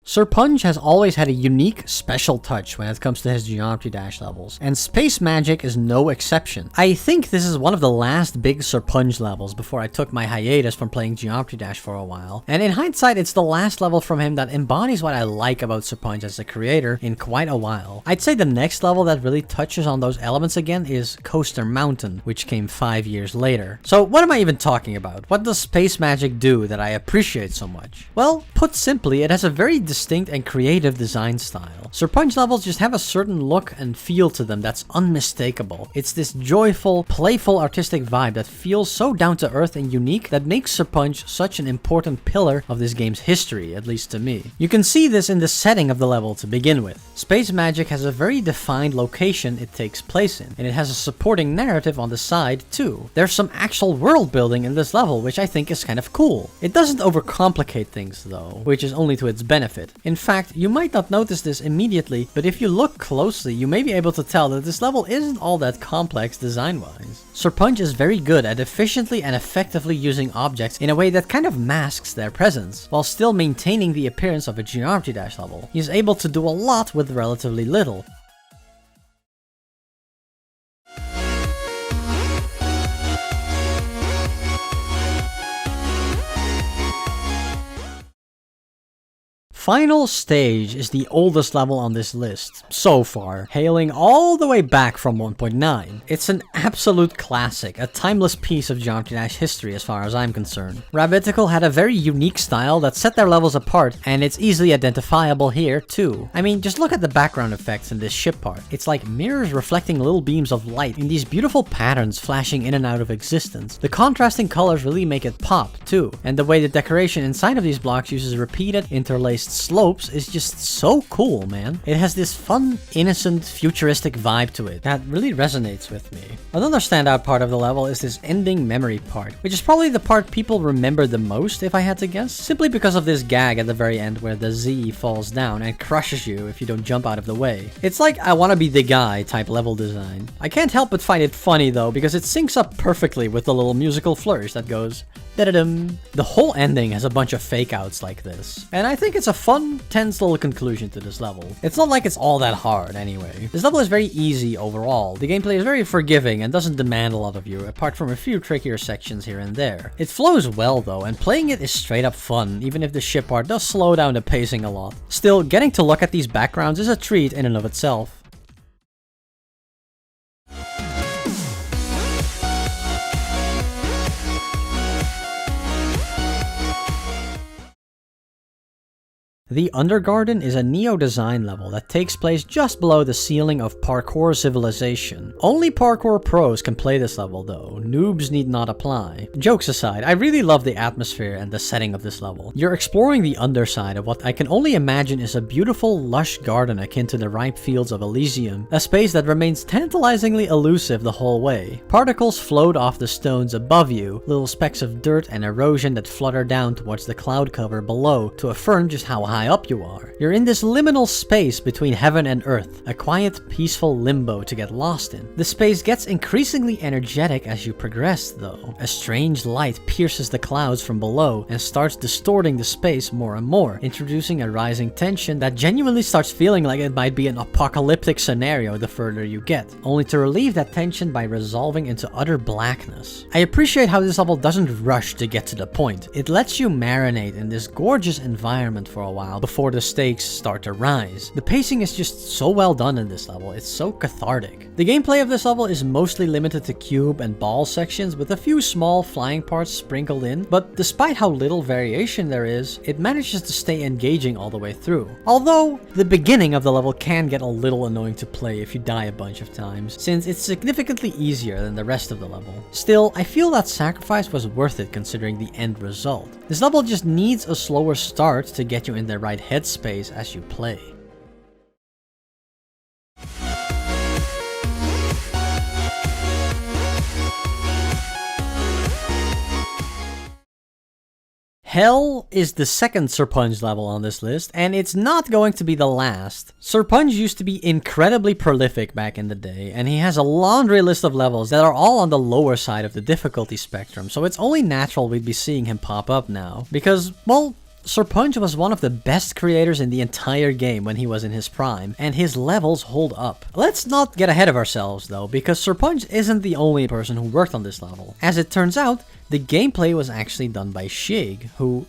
Serpunge has always had a unique, special touch when it comes to his Geometry Dash levels, and Space Magic is no exception. I think this is one of the last big Serpunge levels before I took my hiatus from playing Geometry Dash for a while, and in hindsight it's the last level from him that embodies what I like about Serpunge as a creator in quite a while. I'd say the next level that really touches on those elements again is Coaster Mountain, which came 5 years later. So what am I even talking about? What does Space Magic do that I appreciate so much? Well, put simply, it has a very distinct and creative design style. Serpunge levels just have a certain look and feel to them that's unmistakable. It's this joyful, playful, artistic vibe that feels so down to earth and unique that makes Serpunge such an important pillar of this game's history, at least to me. You can see this in the setting of the level to begin with. Space Magic has a very defined location it takes place in, and it has a supporting narrative on the side too. There's some actual world building in this level, which I think is kind of cool. It doesn't overcomplicate things though, which is only to its benefit. In fact, you might not notice this immediately, but if you look closely, you may be able to tell that this level isn't all that complex design-wise. Serpunge is very good at efficiently and effectively using objects in a way that kind of masks their presence, while still maintaining the appearance of a Geometry Dash level. He is able to do a lot with relatively little. Final Stage is the oldest level on this list, so far, hailing all the way back from 1.9. It's an absolute classic, a timeless piece of Geometry Dash history as far as I'm concerned. Rabbitical had a very unique style that set their levels apart, and it's easily identifiable here too. I mean, just look at the background effects in this ship part. It's like mirrors reflecting little beams of light in these beautiful patterns flashing in and out of existence. The contrasting colors really make it pop too, and the way the decoration inside of these blocks uses repeated, interlaced slopes is just so cool, man. It has this fun, innocent, futuristic vibe to it that really resonates with me. Another standout part of the level is this ending memory part, which is probably the part people remember the most if I had to guess, simply because of this gag at the very end where the Z falls down and crushes you if you don't jump out of the way. It's like I wanna be the guy type level design. I can't help but find it funny though, because it syncs up perfectly with the little musical flourish that goes da-da-dum. The whole ending has a bunch of fake outs like this, and I think it's a fun, tense little conclusion to this level. It's not like it's all that hard anyway. This level is very easy overall. The gameplay is very forgiving and doesn't demand a lot of you, apart from a few trickier sections here and there. It flows well though, and playing it is straight up fun, even if the ship part does slow down the pacing a lot. Still, getting to look at these backgrounds is a treat in and of itself. The Undergarden is a Neo-design level that takes place just below the ceiling of Parkour Civilization. Only parkour pros can play this level though, noobs need not apply. Jokes aside, I really love the atmosphere and the setting of this level. You're exploring the underside of what I can only imagine is a beautiful, lush garden akin to the ripe fields of Elysium, a space that remains tantalizingly elusive the whole way. Particles float off the stones above you, little specks of dirt and erosion that flutter down towards the cloud cover below to affirm just how high up you are. You're in this liminal space between heaven and earth, a quiet, peaceful limbo to get lost in. The space gets increasingly energetic as you progress though. A strange light pierces the clouds from below and starts distorting the space more and more, introducing a rising tension that genuinely starts feeling like it might be an apocalyptic scenario the further you get, only to relieve that tension by resolving into utter blackness. I appreciate how this level doesn't rush to get to the point. It lets you marinate in this gorgeous environment for a while before the stakes start to rise. The pacing is just so well done in this level, it's so cathartic. The gameplay of this level is mostly limited to cube and ball sections with a few small flying parts sprinkled in, but despite how little variation there is, it manages to stay engaging all the way through. Although, the beginning of the level can get a little annoying to play if you die a bunch of times, since it's significantly easier than the rest of the level. Still, I feel that sacrifice was worth it considering the end result. This level just needs a slower start to get you in the right headspace as you play. Hell is the second Serpunge level on this list, and it's not going to be the last. Serpunge used to be incredibly prolific back in the day, and he has a laundry list of levels that are all on the lower side of the difficulty spectrum, so it's only natural we'd be seeing him pop up now. Because, well, Serpunge was one of the best creators in the entire game when he was in his prime, and his levels hold up. Let's not get ahead of ourselves though, because Serpunge isn't the only person who worked on this level. As it turns out, the gameplay was actually done by Shig, who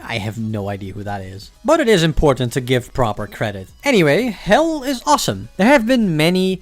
I have no idea who that is. But it is important to give proper credit. Anyway, Hell is awesome. There have been many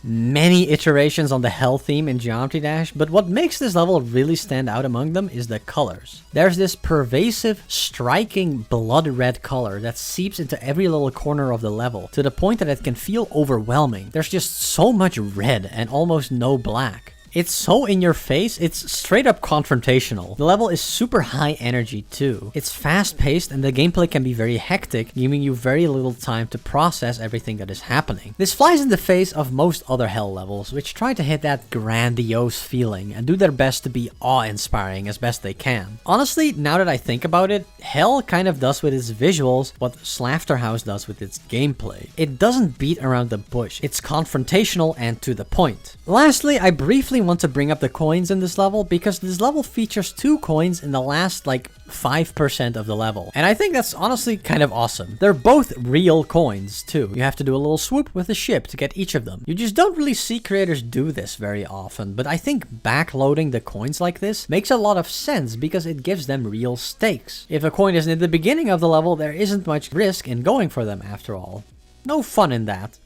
iterations on the Hell theme in Geometry Dash, but what makes this level really stand out among them is the colors. There's this pervasive, striking blood red color that seeps into every little corner of the level, to the point that it can feel overwhelming. There's just so much red and almost no black. It's so in your face, it's straight up confrontational. The level is super high energy too. It's fast paced and the gameplay can be very hectic, giving you very little time to process everything that is happening. This flies in the face of most other Hell levels, which try to hit that grandiose feeling and do their best to be awe-inspiring as best they can. Honestly, now that I think about it, Hell kind of does with its visuals what Slaughterhouse does with its gameplay. It doesn't beat around the bush, it's confrontational and to the point. Lastly, I briefly want to bring up the coins in this level because this level features 2 coins in the last 5% of the level, and I think that's honestly kind of awesome. They're both real coins too. You have to do a little swoop with the ship to get each of them. You just don't really see creators do this very often, but I think backloading the coins like this makes a lot of sense because it gives them real stakes. If a coin isn't at the beginning of the level, there isn't much risk in going for them after all. No fun in that.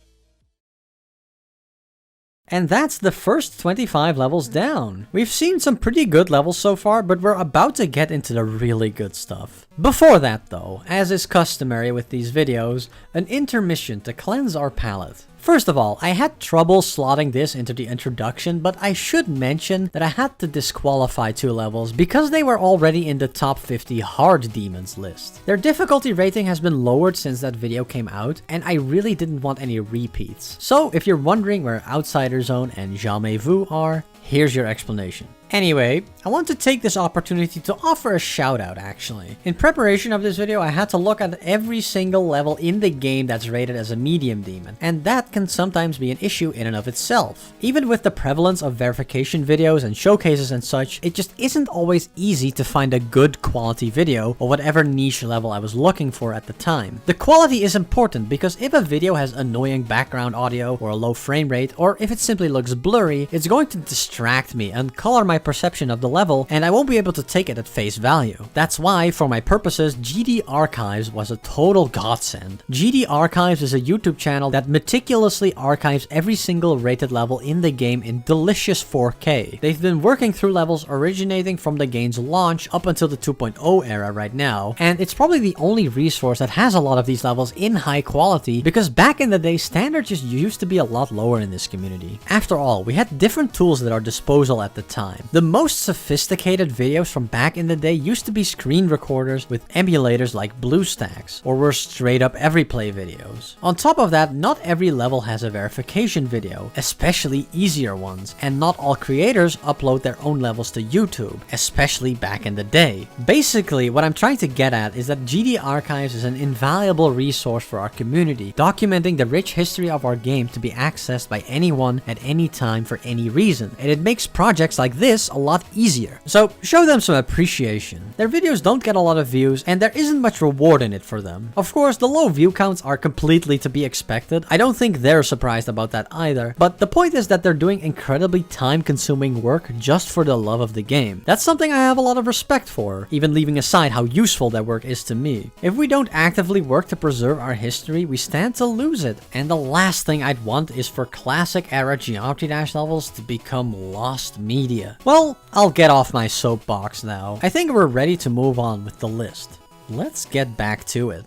And that's the first 25 levels down. We've seen some pretty good levels so far, but we're about to get into the really good stuff. Before that though, as is customary with these videos, an intermission to cleanse our palate. First of all, I had trouble slotting this into the introduction, but I should mention that I had to disqualify 2 levels because they were already in the top 50 hard demons list. Their difficulty rating has been lowered since that video came out, and I really didn't want any repeats. So if you're wondering where Outsider Zone and Jamais Vu are, here's your explanation. Anyway, I want to take this opportunity to offer a shout out actually. In preparation of this video, I had to look at every single level in the game that's rated as a medium demon, and that can sometimes be an issue in and of itself. Even with the prevalence of verification videos and showcases and such, it just isn't always easy to find a good quality video or whatever niche level I was looking for at the time. The quality is important because if a video has annoying background audio or a low frame rate, or if it simply looks blurry, it's going to distract me and color my perception of the level, and I won't be able to take it at face value. That's why, for my purposes, GD Archives was a total godsend. GD Archives is a YouTube channel that meticulously archives every single rated level in the game in delicious 4K. They've been working through levels originating from the game's launch up until the 2.0 era right now, and it's probably the only resource that has a lot of these levels in high quality, because back in the day, standards just used to be a lot lower in this community. After all, we had different tools at our disposal at the time. The most sophisticated videos from back in the day used to be screen recorders with emulators like BlueStacks, or were straight up every play videos. On top of that, not every level has a verification video, especially easier ones, and not all creators upload their own levels to YouTube, especially back in the day. Basically, what I'm trying to get at is that GD Archives is an invaluable resource for our community, documenting the rich history of our game to be accessed by anyone at any time for any reason, and it makes projects like this a lot easier. So show them some appreciation. Their videos don't get a lot of views, and there isn't much reward in it for them. Of course, the low view counts are completely to be expected. I don't think they're surprised about that either, but the point is that they're doing incredibly time-consuming work just for the love of the game. That's something I have a lot of respect for, even leaving aside how useful that work is to me. If we don't actively work to preserve our history, we stand to lose it, and the last thing I'd want is for classic era Geometry Dash levels to become lost media. Well, I'll get off my soapbox now. I think we're ready to move on with the list. Let's get back to it.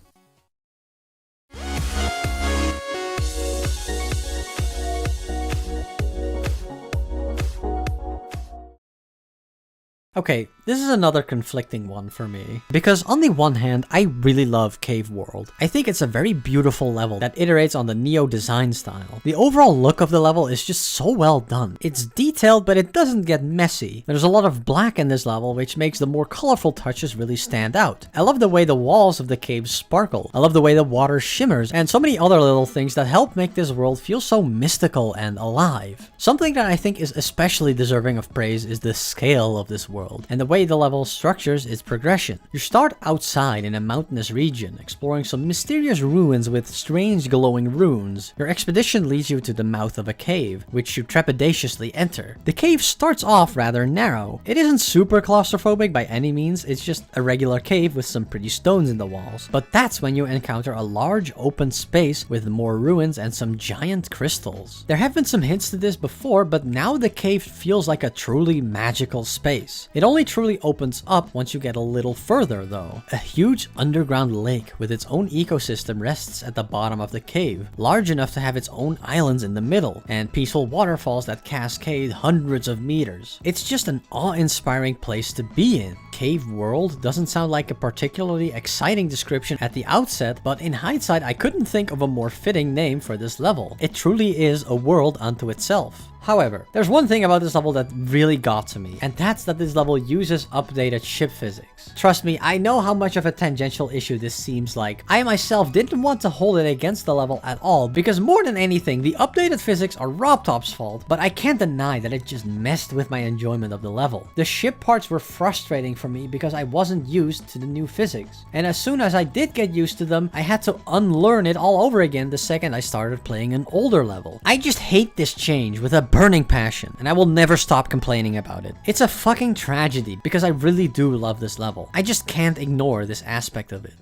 Okay, this is another conflicting one for me, because on the one hand, I really love Cave World. I think it's a very beautiful level that iterates on the Neo design style. The overall look of the level is just so well done. It's detailed, but it doesn't get messy. There's a lot of black in this level, which makes the more colorful touches really stand out. I love the way the walls of the caves sparkle. I love the way the water shimmers, and so many other little things that help make this world feel so mystical and alive. Something that I think is especially deserving of praise is the scale of this world, and the way the level structures its progression. You start outside in a mountainous region, exploring some mysterious ruins with strange glowing runes. Your expedition leads you to the mouth of a cave, which you trepidatiously enter. The cave starts off rather narrow. It isn't super claustrophobic by any means, it's just a regular cave with some pretty stones in the walls. But that's when you encounter a large open space with more ruins and some giant crystals. There have been some hints to this before, but now the cave feels like a truly magical space. It only truly opens up once you get a little further though. A huge underground lake with its own ecosystem rests at the bottom of the cave, large enough to have its own islands in the middle, and peaceful waterfalls that cascade hundreds of meters. It's just an awe-inspiring place to be in. Cave World doesn't sound like a particularly exciting description at the outset, but in hindsight I couldn't think of a more fitting name for this level. It truly is a world unto itself. However, there's one thing about this level that really got to me, and that's that this level uses updated ship physics. Trust me, I know how much of a tangential issue this seems like. I myself didn't want to hold it against the level at all, because more than anything, the updated physics are RobTop's fault, but I can't deny that it just messed with my enjoyment of the level. The ship parts were frustrating for me because I wasn't used to the new physics, and as soon as I did get used to them, I had to unlearn it all over again the second I started playing an older level. I just hate this change with a burning passion, and I will never stop complaining about it. It's a fucking tragedy because I really do love this level. I just can't ignore this aspect of it.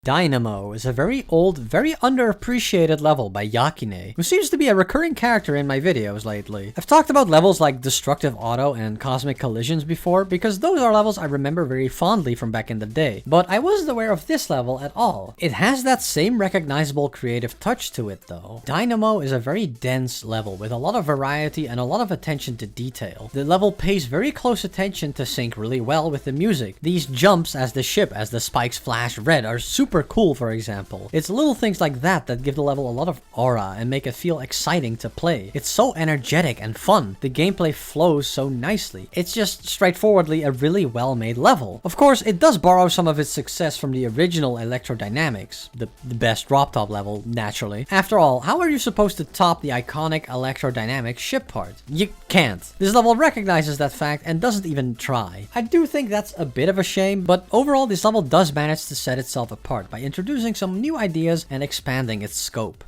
Dynamo is a very old, very underappreciated level by Yakine, who seems to be a recurring character in my videos lately. I've talked about levels like Destructive Auto and Cosmic Collisions before, because those are levels I remember very fondly from back in the day, but I wasn't aware of this level at all. It has that same recognizable creative touch to it though. Dynamo is a very dense level with a lot of variety and a lot of attention to detail. The level pays very close attention to sync really well with the music. These jumps as the ship as the spikes flash red are super super cool, for example. It's little things like that that give the level a lot of aura and make it feel exciting to play. It's so energetic and fun. The gameplay flows so nicely. It's just straightforwardly a really well-made level. Of course, it does borrow some of its success from the original Electrodynamics, the best drop top level, naturally. After all, how are you supposed to top the iconic Electrodynamics ship part? You can't. This level recognizes that fact and doesn't even try. I do think that's a bit of a shame, but overall this level does manage to set itself apart by introducing some new ideas and expanding its scope.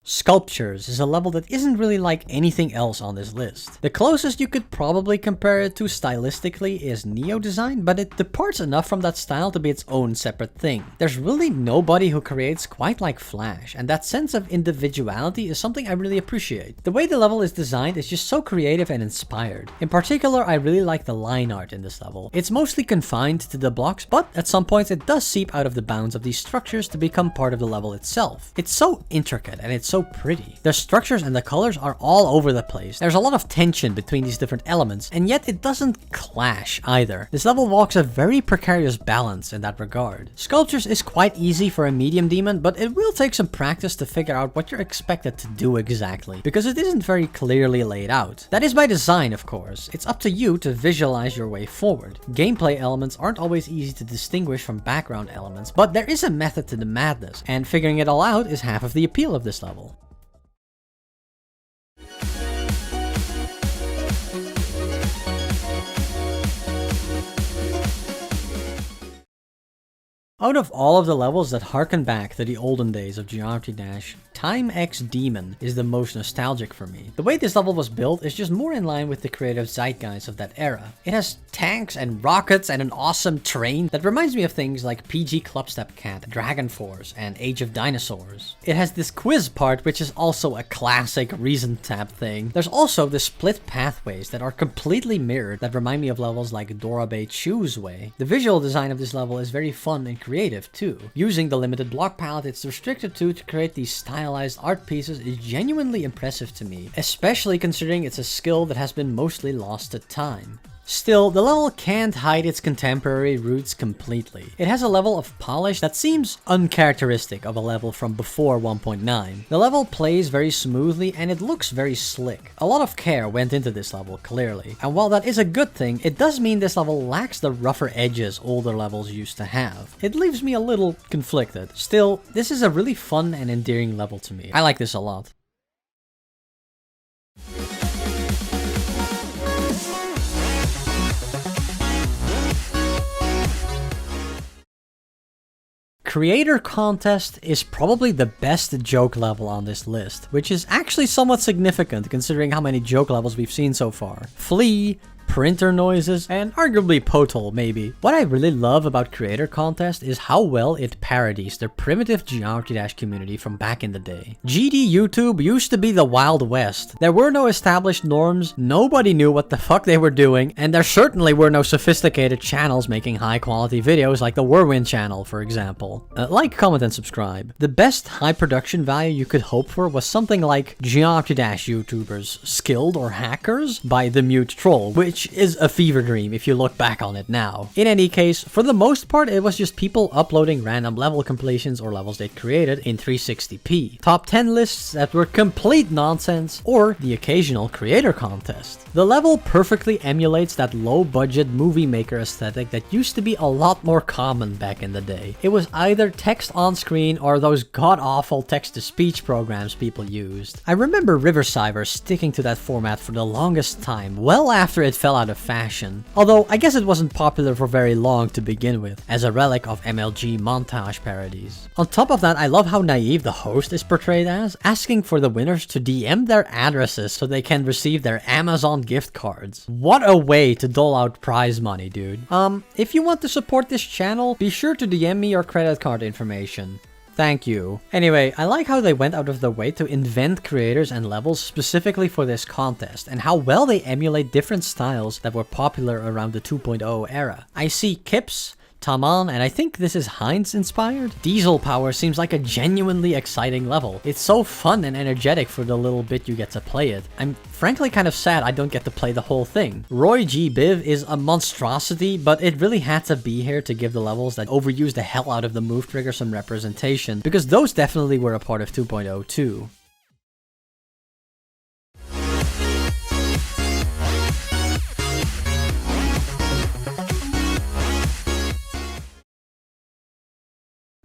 Sculptures is a level that isn't really like anything else on this list. The closest you could probably compare it to stylistically is Neo design, but it departs enough from that style to be its own separate thing. There's really nobody who creates quite like Flash, and that sense of individuality is something I really appreciate. The way the level is designed is just so creative and inspired. In particular, I really like the line art in this level. It's mostly confined to the blocks, but at some points it does seep out of the bounds of these structures to become part of the level itself. It's so intricate and it's so pretty. The structures and the colors are all over the place. There's a lot of tension between these different elements, and yet it doesn't clash either. This level walks a very precarious balance in that regard. Sculptures is quite easy for a medium demon, but it will take some practice to figure out what you're expected to do exactly, because it isn't very clearly laid out. That is by design, of course. It's up to you to visualize your way forward. Gameplay elements aren't always easy to distinguish from background elements, but there is a method to the madness, and figuring it all out is half of the appeal of this level. Out of all of the levels that harken back to the olden days of Geometry Dash, Time X Demon is the most nostalgic for me. The way this level was built is just more in line with the creative zeitgeist of that era. It has tanks and rockets and an awesome train that reminds me of things like PG Clubstep Cat, Dragon Force, and Age of Dinosaurs. It has this quiz part, which is also a classic Reason Tab thing. There's also the split pathways that are completely mirrored that remind me of levels like Dora Bay Choose Way. The visual design of this level is very fun and creative too. Using the limited block palette it's restricted to create these stylized art pieces is genuinely impressive to me, especially considering it's a skill that has been mostly lost to time. Still, the level can't hide its contemporary roots completely. It has a level of polish that seems uncharacteristic of a level from before 1.9. The level plays very smoothly and it looks very slick. A lot of care went into this level, clearly. And while that is a good thing, it does mean this level lacks the rougher edges older levels used to have. It leaves me a little conflicted. Still, this is a really fun and endearing level to me. I like this a lot. Creator Contest is probably the best joke level on this list, which is actually somewhat significant considering how many joke levels we've seen so far. Flea, printer noises, and arguably Potal, maybe. What I really love about Creator Contest is how well it parodies the primitive Geometry Dash community from back in the day. GD YouTube used to be the Wild West. There were no established norms, nobody knew what the fuck they were doing, and there certainly were no sophisticated channels making high quality videos like the Whirlwind channel, for example. Like, comment, and subscribe. The best high production value you could hope for was something like Geometry Dash YouTubers, Skilled or Hackers by The Mute Troll, which is a fever dream if you look back on it now. In any case, for the most part it was just people uploading random level completions or levels they'd created in 360p, top 10 lists that were complete nonsense, or the occasional creator contest. The level perfectly emulates that low-budget movie maker aesthetic that used to be a lot more common back in the day. It was either text on screen or those god-awful text-to-speech programs people used. I remember Riversiver sticking to that format for the longest time, well after it fell out of fashion. Although, I guess it wasn't popular for very long to begin with, as a relic of MLG montage parodies. On top of that, I love how naive the host is portrayed as, asking for the winners to DM their addresses so they can receive their Amazon gift cards. What a way to dole out prize money, dude. If you want to support this channel, be sure to DM me your credit card information. Thank you. Anyway, I like how they went out of their way to invent creators and levels specifically for this contest, and how well they emulate different styles that were popular around the 2.0 era. I see Kips, Taman, and I think this is Heinz inspired. Diesel Power seems like a genuinely exciting level. It's so fun and energetic for the little bit you get to play it. I'm frankly kind of sad I don't get to play the whole thing. Roy G. Biv is a monstrosity, but it really had to be here to give the levels that overuse the hell out of the move trigger some representation, because those definitely were a part of 2.0 too.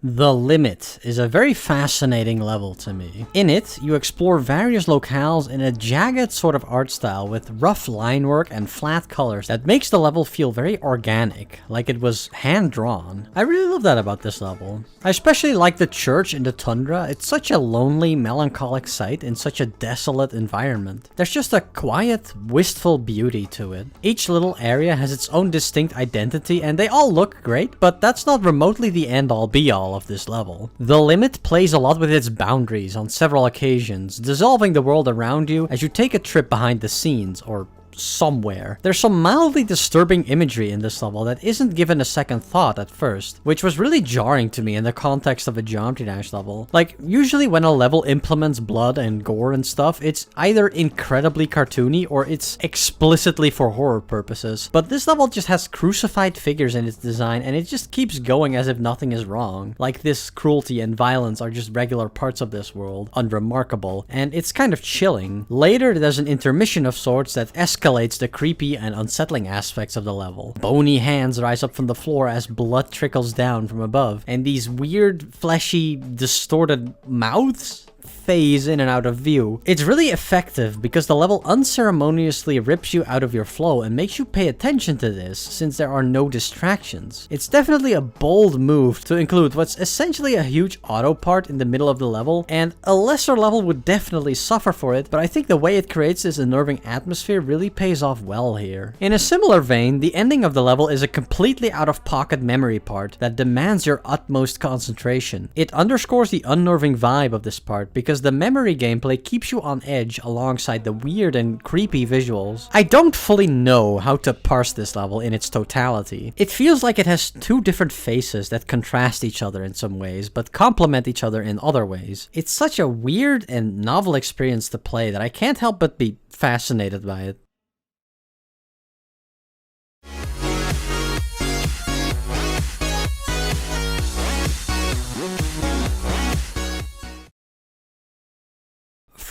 The Limit is a very fascinating level to me. In it, you explore various locales in a jagged sort of art style with rough line work and flat colors that makes the level feel very organic, like it was hand-drawn. I really love that about this level. I especially like the church in the tundra. It's such a lonely, melancholic sight in such a desolate environment. There's just a quiet, wistful beauty to it. Each little area has its own distinct identity and they all look great, but that's not remotely the end-all be-all of this level. The Limit plays a lot with its boundaries on several occasions, dissolving the world around you as you take a trip behind the scenes, or somewhere. There's some mildly disturbing imagery in this level that isn't given a second thought at first, which was really jarring to me in the context of a Geometry Dash level. Like, usually when a level implements blood and gore and stuff, it's either incredibly cartoony or it's explicitly for horror purposes. But this level just has crucified figures in its design and it just keeps going as if nothing is wrong. Like this cruelty and violence are just regular parts of this world, unremarkable, and it's kind of chilling. Later, there's an intermission of sorts that escalates the creepy and unsettling aspects of the level. Bony hands rise up from the floor as blood trickles down from above, and these weird, fleshy, distorted mouths phase in and out of view. It's really effective because the level unceremoniously rips you out of your flow and makes you pay attention to this since there are no distractions. It's definitely a bold move to include what's essentially a huge auto part in the middle of the level, and a lesser level would definitely suffer for it, but I think the way it creates this unnerving atmosphere really pays off well here. In a similar vein, the ending of the level is a completely out-of-pocket memory part that demands your utmost concentration. It underscores the unnerving vibe of this part because the memory gameplay keeps you on edge alongside the weird and creepy visuals. I don't fully know how to parse this level in its totality. It feels like it has two different faces that contrast each other in some ways, but complement each other in other ways. It's such a weird and novel experience to play that I can't help but be fascinated by it.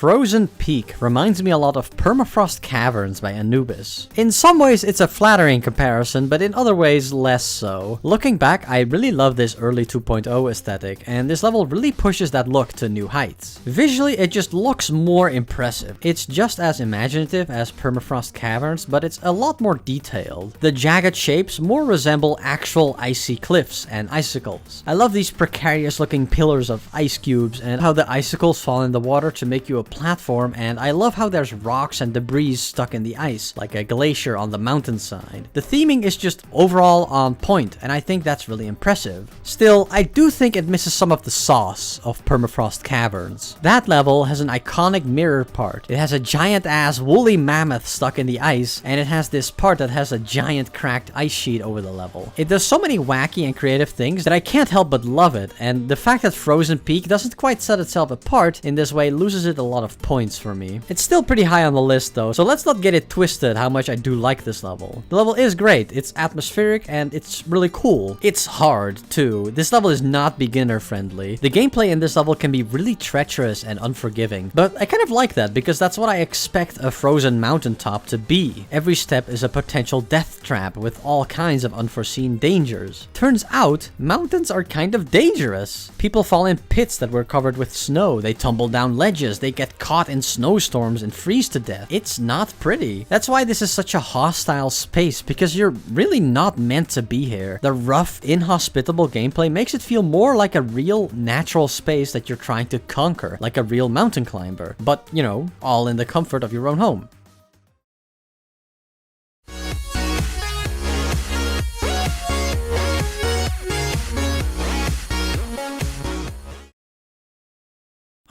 Frozen Peak reminds me a lot of Permafrost Caverns by Anubis. In some ways it's a flattering comparison, but in other ways less so. Looking back, I really love this early 2.0 aesthetic, and this level really pushes that look to new heights. Visually, it just looks more impressive. It's just as imaginative as Permafrost Caverns, but it's a lot more detailed. The jagged shapes more resemble actual icy cliffs and icicles. I love these precarious looking pillars of ice cubes and how the icicles fall in the water to make you a platform, and I love how there's rocks and debris stuck in the ice, like a glacier on the mountainside. The theming is just overall on point, and I think that's really impressive. Still, I do think it misses some of the sauce of Permafrost Caverns. That level has an iconic mirror part. It has a giant-ass woolly mammoth stuck in the ice, and it has this part that has a giant cracked ice sheet over the level. It does so many wacky and creative things that I can't help but love it, and the fact that Frozen Peak doesn't quite set itself apart in this way loses it a lot of points for me. It's still pretty high on the list though, so let's not get it twisted how much I do like this level. The level is great, it's atmospheric, and it's really cool. It's hard too. This level is not beginner friendly. The gameplay in this level can be really treacherous and unforgiving, but I kind of like that because that's what I expect a frozen mountaintop to be. Every step is a potential death trap with all kinds of unforeseen dangers. Turns out, mountains are kind of dangerous. People fall in pits that were covered with snow, they tumble down ledges, they get caught in snowstorms and freeze to death. It's not pretty. That's why this is such a hostile space, because you're really not meant to be here. The rough, inhospitable gameplay makes it feel more like a real, natural space that you're trying to conquer, like a real mountain climber. But, you know, all in the comfort of your own home.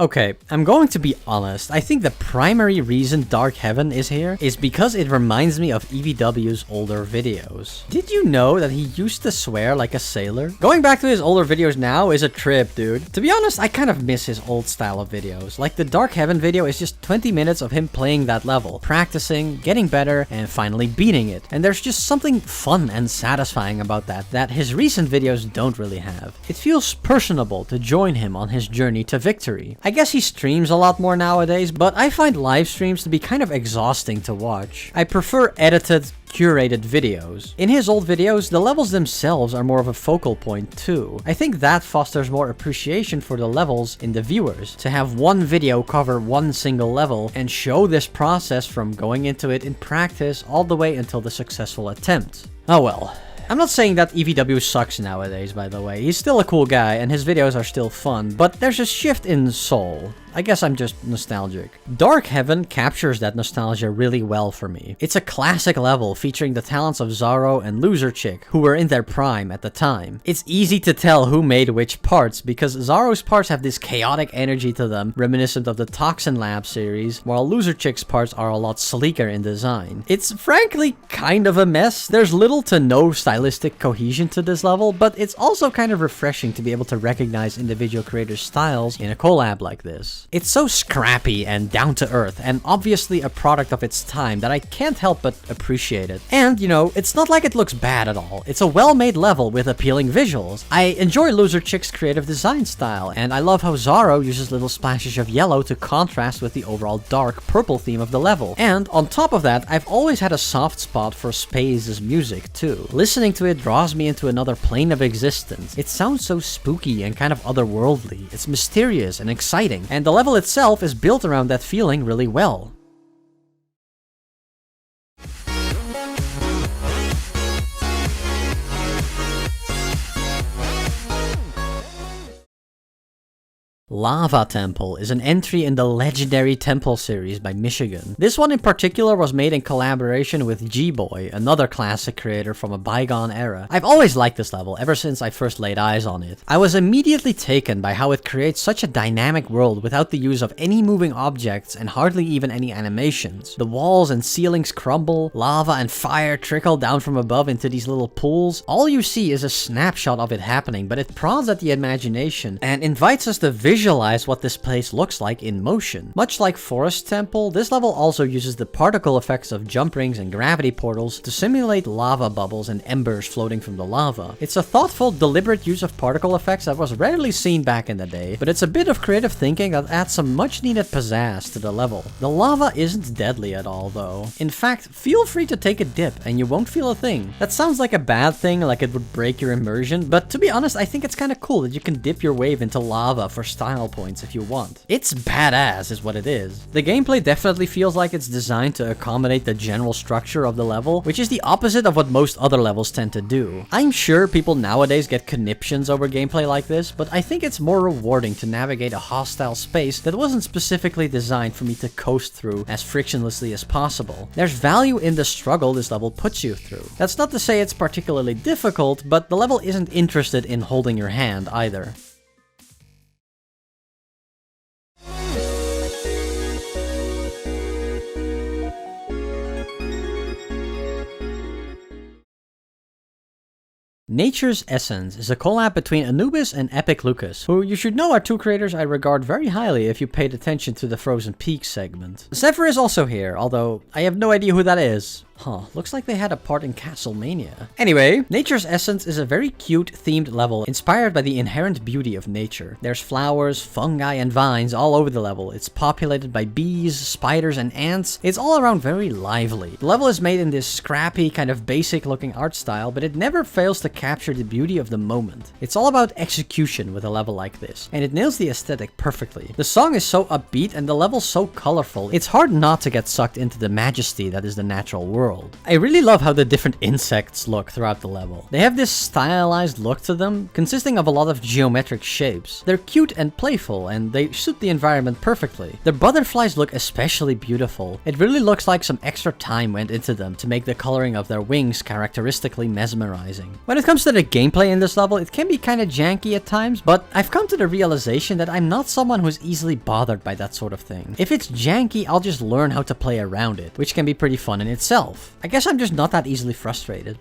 Okay, I'm going to be honest. I think the primary reason Dark Heaven is here is because it reminds me of EVW's older videos. Did you know that he used to swear like a sailor? Going back to his older videos now is a trip, dude. To be honest, I kind of miss his old style of videos. Like the Dark Heaven video is just 20 minutes of him playing that level, practicing, getting better, and finally beating it. And there's just something fun and satisfying about that his recent videos don't really have. It feels personable to join him on his journey to victory. I guess he streams a lot more nowadays, but I find live streams to be kind of exhausting to watch. I prefer edited, curated videos. In his old videos, the levels themselves are more of a focal point too. I think that fosters more appreciation for the levels in the viewers, to have one video cover one single level and show this process from going into it in practice all the way until the successful attempt. Oh well. I'm not saying that EVW sucks nowadays, by the way. He's still a cool guy and his videos are still fun, but there's a shift in soul. I guess I'm just nostalgic. Dark Heaven captures that nostalgia really well for me. It's a classic level featuring the talents of Zaro and Loser Chick, who were in their prime at the time. It's easy to tell who made which parts, because Zaro's parts have this chaotic energy to them, reminiscent of the Toxin Lab series, while Loser Chick's parts are a lot sleeker in design. It's frankly kind of a mess. There's little to no stylistic cohesion to this level, but it's also kind of refreshing to be able to recognize individual creators' styles in a collab like this. It's so scrappy and down to earth, and obviously a product of its time that I can't help but appreciate it. And, you know, it's not like it looks bad at all. It's a well-made level with appealing visuals. I enjoy Loser Chick's creative design style, and I love how Zaro uses little splashes of yellow to contrast with the overall dark purple theme of the level. And on top of that, I've always had a soft spot for Spaze's music too. Listening to it draws me into another plane of existence. It sounds so spooky and kind of otherworldly. It's mysterious and exciting, and the level itself is built around that feeling really well. Lava Temple is an entry in the legendary Temple series by Michigan. This one in particular was made in collaboration with G-Boy, another classic creator from a bygone era. I've always liked this level ever since I first laid eyes on it. I was immediately taken by how it creates such a dynamic world without the use of any moving objects and hardly even any animations. The walls and ceilings crumble, lava and fire trickle down from above into these little pools. All you see is a snapshot of it happening, but it prods at the imagination and invites us to visualize what this place looks like in motion. Much like Forest Temple, this level also uses the particle effects of jump rings and gravity portals to simulate lava bubbles and embers floating from the lava. It's a thoughtful, deliberate use of particle effects that was rarely seen back in the day, but it's a bit of creative thinking that adds some much needed pizzazz to the level. The lava isn't deadly at all though. In fact, feel free to take a dip and you won't feel a thing. That sounds like a bad thing, like it would break your immersion, but to be honest, I think it's kinda cool that you can dip your wave into lava for style points if you want. It's badass is what it is. The gameplay definitely feels like it's designed to accommodate the general structure of the level, which is the opposite of what most other levels tend to do. I'm sure people nowadays get conniptions over gameplay like this, but I think it's more rewarding to navigate a hostile space that wasn't specifically designed for me to coast through as frictionlessly as possible. There's value in the struggle this level puts you through. That's not to say it's particularly difficult, but the level isn't interested in holding your hand either. Nature's Essence is a collab between Anubis and Epic Lucas, who you should know are two creators I regard very highly if you paid attention to the Frozen Peaks segment. Zephyr is also here, although I have no idea who that is. Huh, looks like they had a part in Castlevania. Anyway, Nature's Essence is a very cute themed level inspired by the inherent beauty of nature. There's flowers, fungi, and vines all over the level. It's populated by bees, spiders, and ants. It's all around very lively. The level is made in this scrappy, kind of basic looking art style, but it never fails to capture the beauty of the moment. It's all about execution with a level like this, and it nails the aesthetic perfectly. The song is so upbeat and the level so colorful, it's hard not to get sucked into the majesty that is the natural world. world. I really love how the different insects look throughout the level. They have this stylized look to them, consisting of a lot of geometric shapes. They're cute and playful, and they suit the environment perfectly. The butterflies look especially beautiful. It really looks like some extra time went into them to make the coloring of their wings characteristically mesmerizing. When it comes to the gameplay in this level, it can be kinda janky at times, but I've come to the realization that I'm not someone who's easily bothered by that sort of thing. If it's janky, I'll just learn how to play around it, which can be pretty fun in itself. I guess I'm just not that easily frustrated.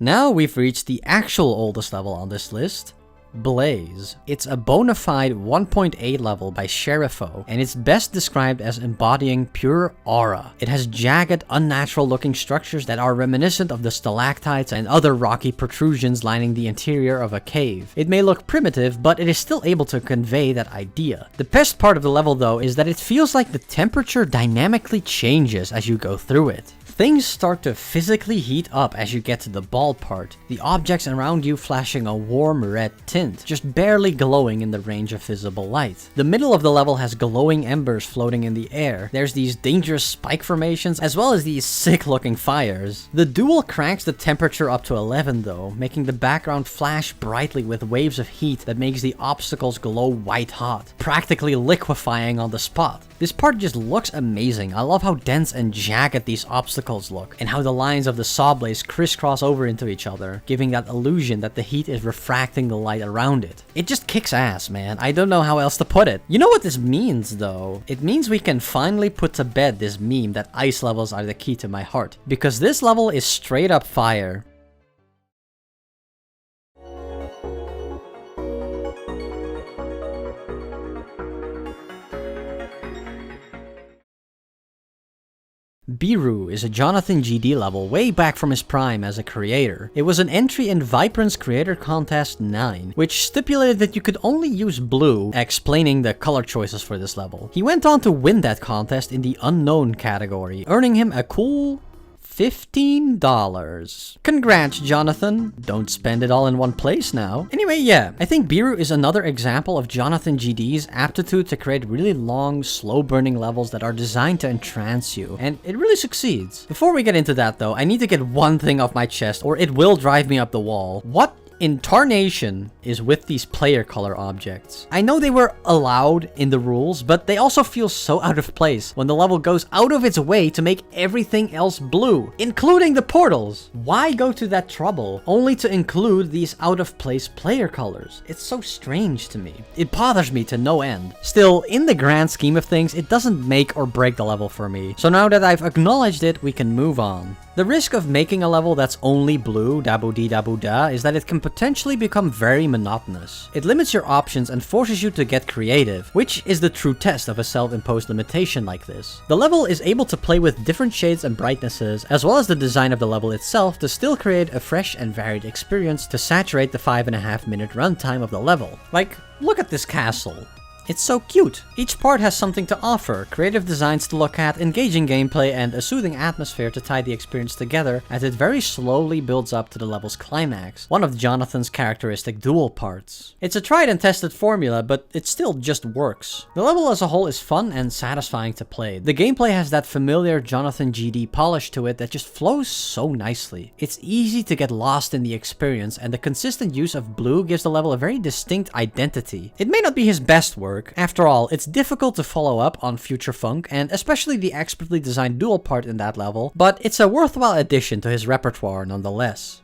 Now we've reached the actual oldest level on this list, Blaze. It's a bona fide 1.8 level by Sherifo, and it's best described as embodying pure aura. It has jagged, unnatural looking structures that are reminiscent of the stalactites and other rocky protrusions lining the interior of a cave. It may look primitive, but it is still able to convey that idea. The best part of the level though is that it feels like the temperature dynamically changes as you go through it. Things start to physically heat up as you get to the ball part, the objects around you flashing a warm red tint, just barely glowing in the range of visible light. The middle of the level has glowing embers floating in the air. There's these dangerous spike formations as well as these sick looking fires. The duel cranks the temperature up to 11 though, making the background flash brightly with waves of heat that makes the obstacles glow white hot, practically liquefying on the spot. This part just looks amazing. I love how dense and jagged these obstacles look, and how the lines of the saw blades crisscross over into each other, giving that illusion that the heat is refracting the light around it. It just kicks ass, man. I don't know how else to put it. You know what this means, though? It means we can finally put to bed this meme that ice levels are the key to my heart, because this level is straight up fire. Biru is a Jonathan GD level way back from his prime as a creator. It was an entry in Vibrant's Creator Contest 9, which stipulated that you could only use blue, explaining the color choices for this level. He went on to win that contest in the unknown category, earning him a cool $15. Congrats, Jonathan. Don't spend it all in one place now. Anyway, yeah, I think Biru is another example of Jonathan GD's aptitude to create really long, slow-burning levels that are designed to entrance you, and it really succeeds. Before we get into that though, I need to get one thing off my chest or it will drive me up the wall. What in tarnation is with these player color objects? I know they were allowed in the rules, but they also feel so out of place when the level goes out of its way to make everything else blue, including the portals. Why go to that trouble only to include these out of place player colors? It's so strange to me. It bothers me to no end. Still, in the grand scheme of things, it doesn't make or break the level for me. So now that I've acknowledged it, we can move on. The risk of making a level that's only blue, dabu-dee-dabu-da, is that it can potentially become very monotonous. It limits your options and forces you to get creative, which is the true test of a self-imposed limitation like this. The level is able to play with different shades and brightnesses, as well as the design of the level itself to still create a fresh and varied experience to saturate the 5.5-minute runtime of the level. Like, look at this castle. It's so cute. Each part has something to offer, creative designs to look at, engaging gameplay, and a soothing atmosphere to tie the experience together as it very slowly builds up to the level's climax, one of Jonathan's characteristic dual parts. It's a tried and tested formula, but it still just works. The level as a whole is fun and satisfying to play. The gameplay has that familiar Jonathan GD polish to it that just flows so nicely. It's easy to get lost in the experience, and the consistent use of blue gives the level a very distinct identity. It may not be his best work. After all, it's difficult to follow up on Future Funk, and especially the expertly designed dual part in that level, but it's a worthwhile addition to his repertoire nonetheless.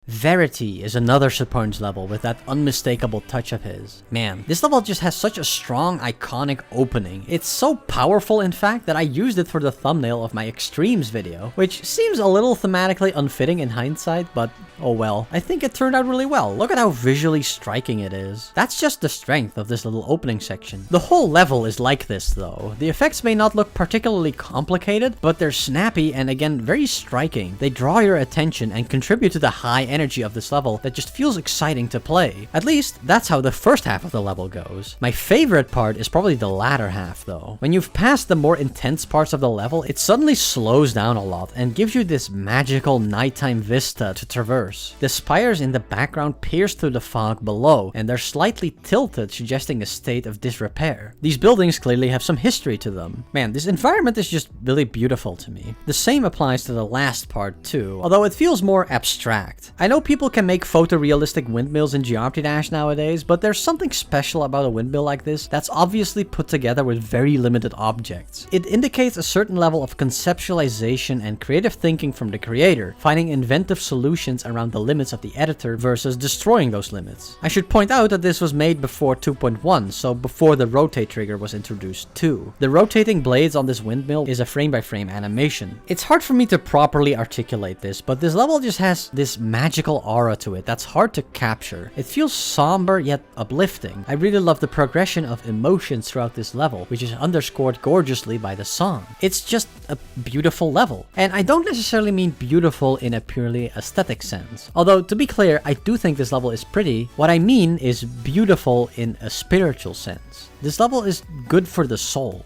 Verity is another Supern's level with that unmistakable touch of his. Man, this level just has such a strong, iconic opening. It's so powerful, in fact, that I used it for the thumbnail of my Extremes video, which seems a little thematically unfitting in hindsight, but oh well. I think it turned out really well. Look at how visually striking it is. That's just the strength of this little opening section. The whole level is like this, though. The effects may not look particularly complicated, but they're snappy and, again, very striking. They draw your attention and contribute to the high energy energy of this level that just feels exciting to play. At least, that's how the first half of the level goes. My favorite part is probably the latter half though. When you've passed the more intense parts of the level, it suddenly slows down a lot and gives you this magical nighttime vista to traverse. The spires in the background pierce through the fog below, and they're slightly tilted, suggesting a state of disrepair. These buildings clearly have some history to them. Man, this environment is just really beautiful to me. The same applies to the last part too, although it feels more abstract. I know people can make photorealistic windmills in Geometry Dash nowadays, but there's something special about a windmill like this that's obviously put together with very limited objects. It indicates a certain level of conceptualization and creative thinking from the creator, finding inventive solutions around the limits of the editor versus destroying those limits. I should point out that this was made before 2.1, so before the rotate trigger was introduced too. The rotating blades on this windmill is a frame-by-frame animation. It's hard for me to properly articulate this, but this level just has this magical aura to it that's hard to capture. It feels somber yet uplifting. I really love the progression of emotions throughout this level, which is underscored gorgeously by the song. It's just a beautiful level. And I don't necessarily mean beautiful in a purely aesthetic sense. Although, to be clear, I do think this level is pretty. What I mean is beautiful in a spiritual sense. This level is good for the soul.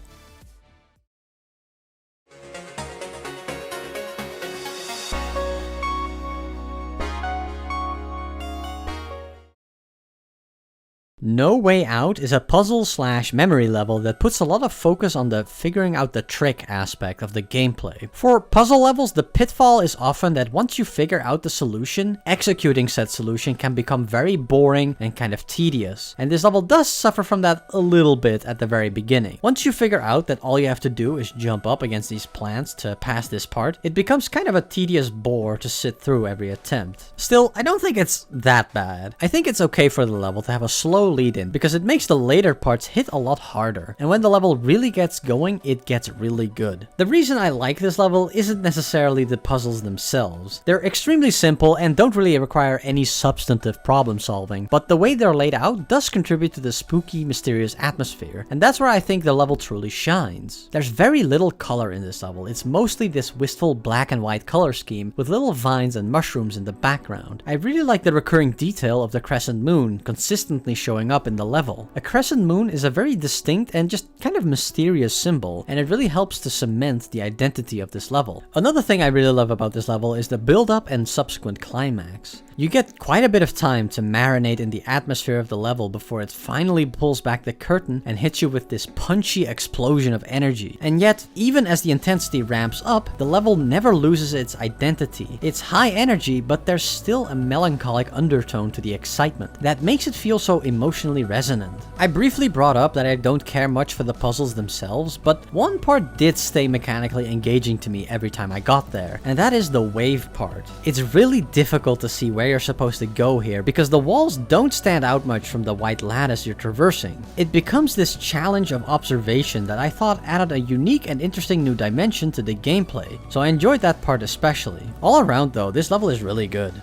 No Way Out is a puzzle/memory level that puts a lot of focus on the figuring out the trick aspect of the gameplay. For puzzle levels, the pitfall is often that once you figure out the solution, executing said solution can become very boring and kind of tedious, and this level does suffer from that a little bit at the very beginning. Once you figure out that all you have to do is jump up against these plants to pass this part, it becomes kind of a tedious bore to sit through every attempt. Still, I don't think it's that bad. I think it's okay for the level to have a slow lead in because it makes the later parts hit a lot harder, and when the level really gets going, it gets really good. The reason I like this level isn't necessarily the puzzles themselves. They're extremely simple and don't really require any substantive problem solving, but the way they're laid out does contribute to the spooky, mysterious atmosphere, and that's where I think the level truly shines. There's very little color in this level. It's mostly this wistful black and white color scheme with little vines and mushrooms in the background. I really like the recurring detail of the crescent moon consistently showing up in the level. A crescent moon is a very distinct and just kind of mysterious symbol, and it really helps to cement the identity of this level. Another thing I really love about this level is the build-up and subsequent climax. You get quite a bit of time to marinate in the atmosphere of the level before it finally pulls back the curtain and hits you with this punchy explosion of energy. And yet, even as the intensity ramps up, the level never loses its identity. It's high energy, but there's still a melancholic undertone to the excitement that makes it feel so emotionally resonant. I briefly brought up that I don't care much for the puzzles themselves, but one part did stay mechanically engaging to me every time I got there, and that is the wave part. It's really difficult to see where you're supposed to go here because the walls don't stand out much from the white lattice you're traversing. It becomes this challenge of observation that I thought added a unique and interesting new dimension to the gameplay, so I enjoyed that part especially. All around though, this level is really good.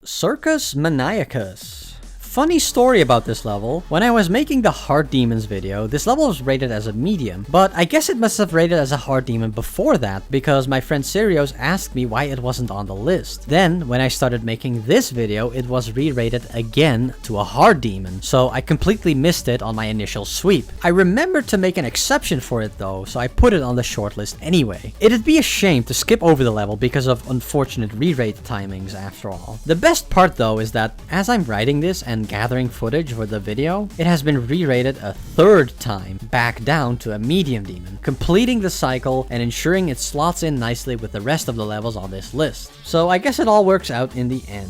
Circus Maniacus. Funny story about this level. When I was making the Hard Demons video, this level was rated as a medium, but I guess it must have rated as a Hard Demon before that because my friend Sirios asked me why it wasn't on the list. Then, when I started making this video, it was re-rated again to a Hard Demon, so I completely missed it on my initial sweep. I remembered to make an exception for it though, so I put it on the shortlist anyway. It'd be a shame to skip over the level because of unfortunate re-rate timings after all. The best part though is that as I'm writing this and gathering footage for the video, it has been re-rated a third time back down to a medium demon, completing the cycle and ensuring it slots in nicely with the rest of the levels on this list. So I guess it all works out in the end.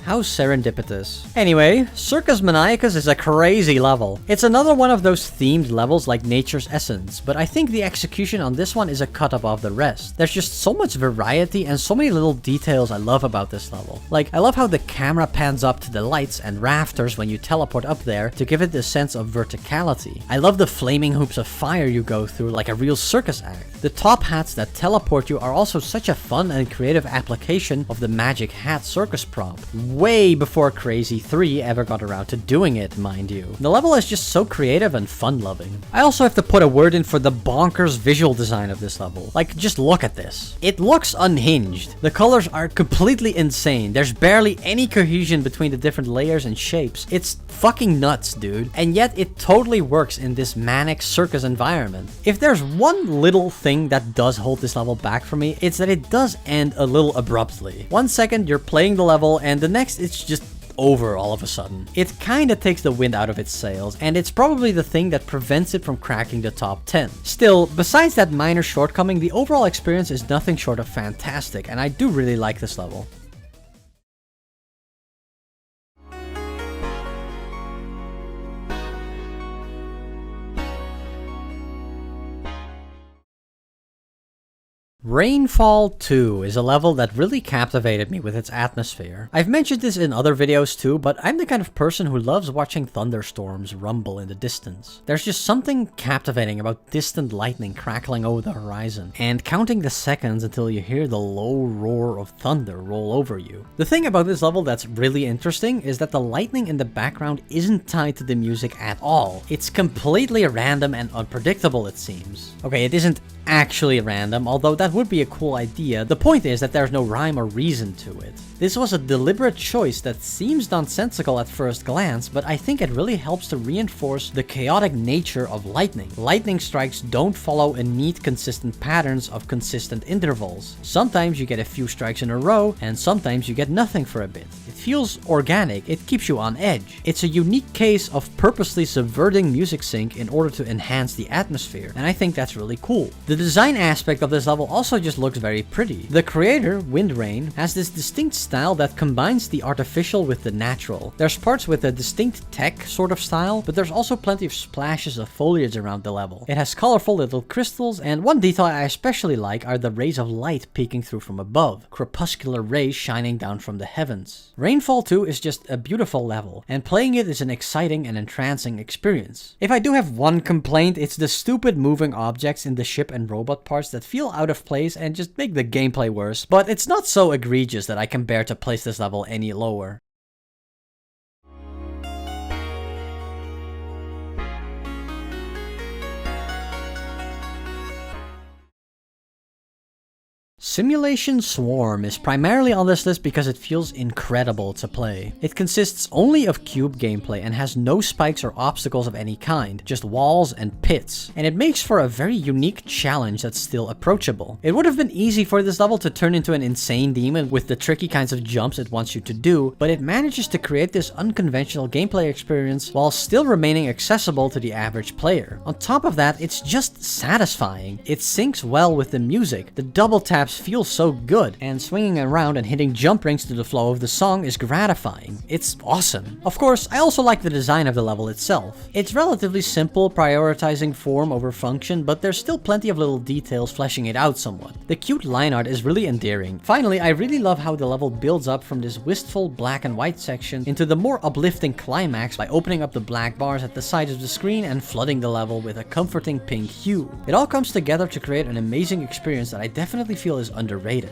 How serendipitous. Anyway, Circus Maniacus is a crazy level. It's another one of those themed levels like Nature's Essence, but I think the execution on this one is a cut above the rest. There's just so much variety and so many little details I love about this level. Like, I love how the camera pans up to the lights and rafters when you teleport up there to give it this sense of verticality. I love the flaming hoops of fire you go through like a real circus act. The top hats that teleport you are also such a fun and creative application of the magic hat circus prop. way before Crazy 3 ever got around to doing it, mind you. The level is just so creative and fun-loving. I also have to put a word in for the bonkers visual design of this level. Like, just look at this. It looks unhinged. The colors are completely insane. There's barely any cohesion between the different layers and shapes. It's fucking nuts, dude. And yet it totally works in this manic circus environment. If there's one little thing that does hold this level back for me, it's that it does end a little abruptly. 1 second you're playing the level and the next it's just over all of a sudden. It kinda takes the wind out of its sails, and it's probably the thing that prevents it from cracking the top 10. Still, besides that minor shortcoming, the overall experience is nothing short of fantastic, and I do really like this level. Rainfall 2 is a level that really captivated me with its atmosphere. I've mentioned this in other videos too, but I'm the kind of person who loves watching thunderstorms rumble in the distance. There's just something captivating about distant lightning crackling over the horizon, and counting the seconds until you hear the low roar of thunder roll over you. The thing about this level that's really interesting is that the lightning in the background isn't tied to the music at all. It's completely random and unpredictable, it seems. Okay, it isn't actually random, although that would be a cool idea. The point is that there's no rhyme or reason to it. This was a deliberate choice that seems nonsensical at first glance, but I think it really helps to reinforce the chaotic nature of lightning. Lightning strikes don't follow a neat, consistent patterns of consistent intervals. Sometimes you get a few strikes in a row, and sometimes you get nothing for a bit. It feels organic, it keeps you on edge. It's a unique case of purposely subverting music sync in order to enhance the atmosphere, and I think that's really cool. The design aspect of this level also just looks very pretty. The creator, Windrain, has this distinct style that combines the artificial with the natural. There's parts with a distinct tech sort of style, but there's also plenty of splashes of foliage around the level. It has colorful little crystals, and one detail I especially like are the rays of light peeking through from above, crepuscular rays shining down from the heavens. Rainfall 2 is just a beautiful level, and playing it is an exciting and entrancing experience. If I do have one complaint, it's the stupid moving objects in the ship and robot parts that feel out of place and just make the gameplay worse, but it's not so egregious that I can bear to place this level any lower. Simulation Swarm is primarily on this list because it feels incredible to play. It consists only of cube gameplay and has no spikes or obstacles of any kind, just walls and pits, and it makes for a very unique challenge that's still approachable. It would have been easy for this level to turn into an insane demon with the tricky kinds of jumps it wants you to do, but it manages to create this unconventional gameplay experience while still remaining accessible to the average player. On top of that, it's just satisfying. It syncs well with the music. The double taps feels so good, and swinging around and hitting jump rings to the flow of the song is gratifying. It's awesome. Of course, I also like the design of the level itself. It's relatively simple, prioritizing form over function, but there's still plenty of little details fleshing it out somewhat. The cute line art is really endearing. Finally, I really love how the level builds up from this wistful black and white section into the more uplifting climax by opening up the black bars at the sides of the screen and flooding the level with a comforting pink hue. It all comes together to create an amazing experience that I definitely feel is underrated.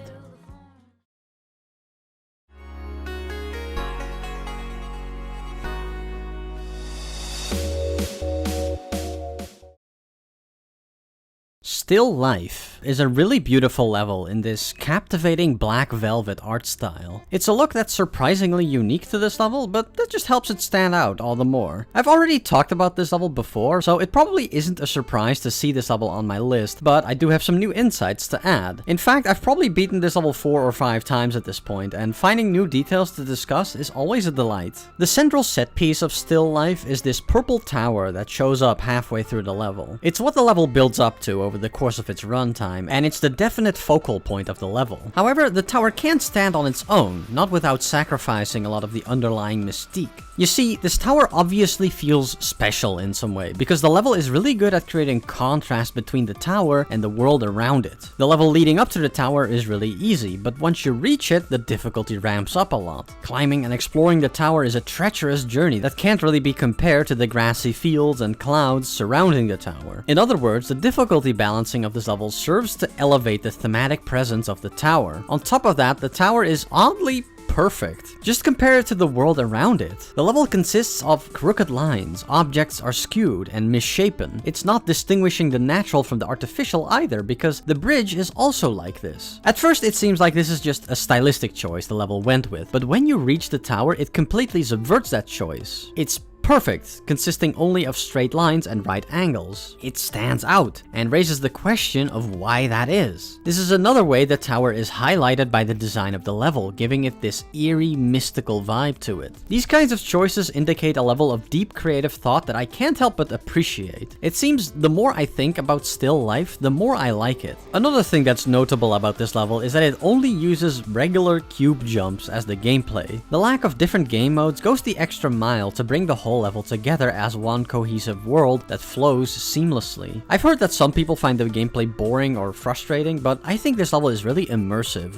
Still Life is a really beautiful level in this captivating black velvet art style. It's a look that's surprisingly unique to this level, but that just helps it stand out all the more. I've already talked about this level before, so it probably isn't a surprise to see this level on my list, but I do have some new insights to add. In fact, I've probably beaten this level 4 or 5 times at this point, and finding new details to discuss is always a delight. The central set piece of Still Life is this purple tower that shows up halfway through the level. It's what the level builds up to over the course of its runtime, and it's the definite focal point of the level. However, the tower can't stand on its own, not without sacrificing a lot of the underlying mystique. You see, this tower obviously feels special in some way, because the level is really good at creating contrast between the tower and the world around it. The level leading up to the tower is really easy, but once you reach it, the difficulty ramps up a lot. Climbing and exploring the tower is a treacherous journey that can't really be compared to the grassy fields and clouds surrounding the tower. In other words, the difficulty balancing of this level serves to elevate the thematic presence of the tower. On top of that, the tower is oddly perfect. Just compare it to the world around it. The level consists of crooked lines, objects are skewed and misshapen. It's not distinguishing the natural from the artificial either, because the bridge is also like this. At first it seems like this is just a stylistic choice the level went with, but when you reach the tower it completely subverts that choice. It's perfect, consisting only of straight lines and right angles. It stands out and raises the question of why that is. This is another way the tower is highlighted by the design of the level, giving it this eerie, mystical vibe to it. These kinds of choices indicate a level of deep creative thought that I can't help but appreciate. It seems the more I think about still life, the more I like it. Another thing that's notable about this level is that it only uses regular cube jumps as the gameplay. The lack of different game modes goes the extra mile to bring the whole level together as one cohesive world that flows seamlessly. I've heard that some people find the gameplay boring or frustrating, but I think this level is really immersive.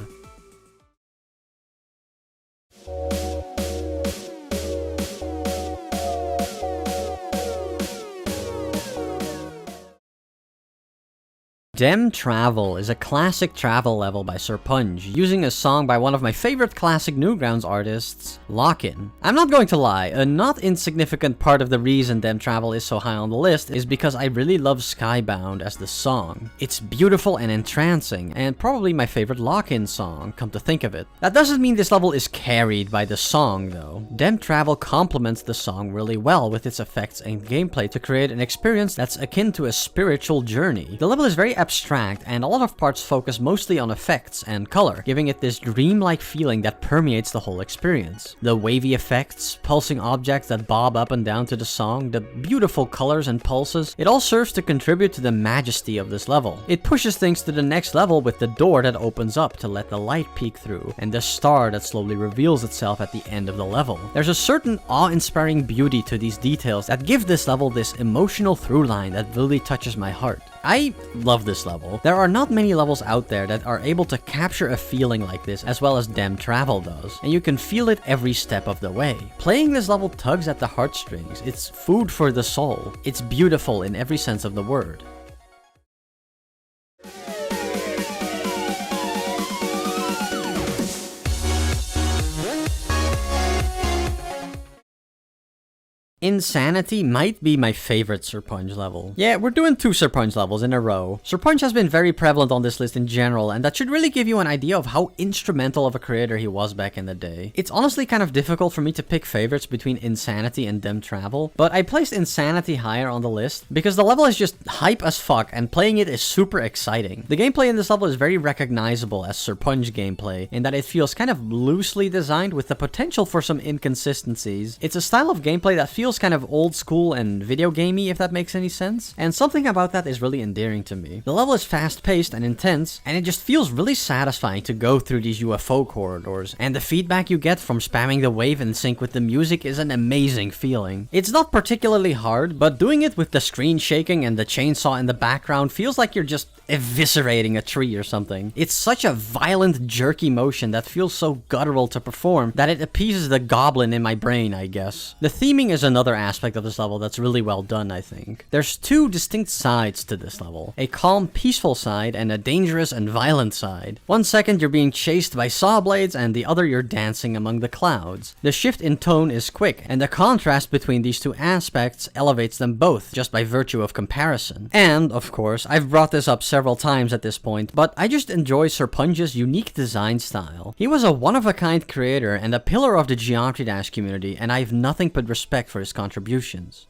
Dem Travel is a classic travel level by Serpunge, using a song by one of my favorite classic Newgrounds artists, Lock-In. I'm not going to lie, a not insignificant part of the reason Dem Travel is so high on the list is because I really love Skybound as the song. It's beautiful and entrancing, and probably my favorite Lock-In song, come to think of it. That doesn't mean this level is carried by the song though. Dem Travel complements the song really well with its effects and gameplay to create an experience that's akin to a spiritual journey. The level is very abstract, and a lot of parts focus mostly on effects and color, giving it this dreamlike feeling that permeates the whole experience. The wavy effects, pulsing objects that bob up and down to the song, the beautiful colors and pulses, it all serves to contribute to the majesty of this level. It pushes things to the next level with the door that opens up to let the light peek through, and the star that slowly reveals itself at the end of the level. There's a certain awe-inspiring beauty to these details that give this level this emotional through line that really touches my heart. I love this level. There are not many levels out there that are able to capture a feeling like this as well as Dem Travel does, and you can feel it every step of the way. Playing this level tugs at the heartstrings. It's food for the soul. It's beautiful in every sense of the word. Insanity might be my favorite Serpunge level. Yeah, we're doing 2 Serpunge levels in a row. Serpunge has been very prevalent on this list in general, and that should really give you an idea of how instrumental of a creator he was back in the day. It's honestly kind of difficult for me to pick favorites between Insanity and Dem Travel, but I placed Insanity higher on the list because the level is just hype as fuck and playing it is super exciting. The gameplay in this level is very recognizable as Serpunge gameplay in that it feels kind of loosely designed with the potential for some inconsistencies. It's a style of gameplay that feels kind of old school and video gamey, if that makes any sense, and something about that is really endearing to me. The level is fast-paced and intense, and it just feels really satisfying to go through these UFO corridors, and the feedback you get from spamming the wave in sync with the music is an amazing feeling. It's not particularly hard, but doing it with the screen shaking and the chainsaw in the background feels like you're just eviscerating a tree or something. It's such a violent, jerky motion that feels so guttural to perform that it appeases the goblin in my brain, I guess. The theming is another aspect of this level that's really well done, I think. There's 2 distinct sides to this level. A calm, peaceful side and a dangerous and violent side. One second you're being chased by saw blades and the other you're dancing among the clouds. The shift in tone is quick, and the contrast between these 2 aspects elevates them both just by virtue of comparison. And, of course, I've brought this up several times at this point, but I just enjoy Serpunge's unique design style. He was a one-of-a-kind creator and a pillar of the Geometry Dash community, and I have nothing but respect for his contributions.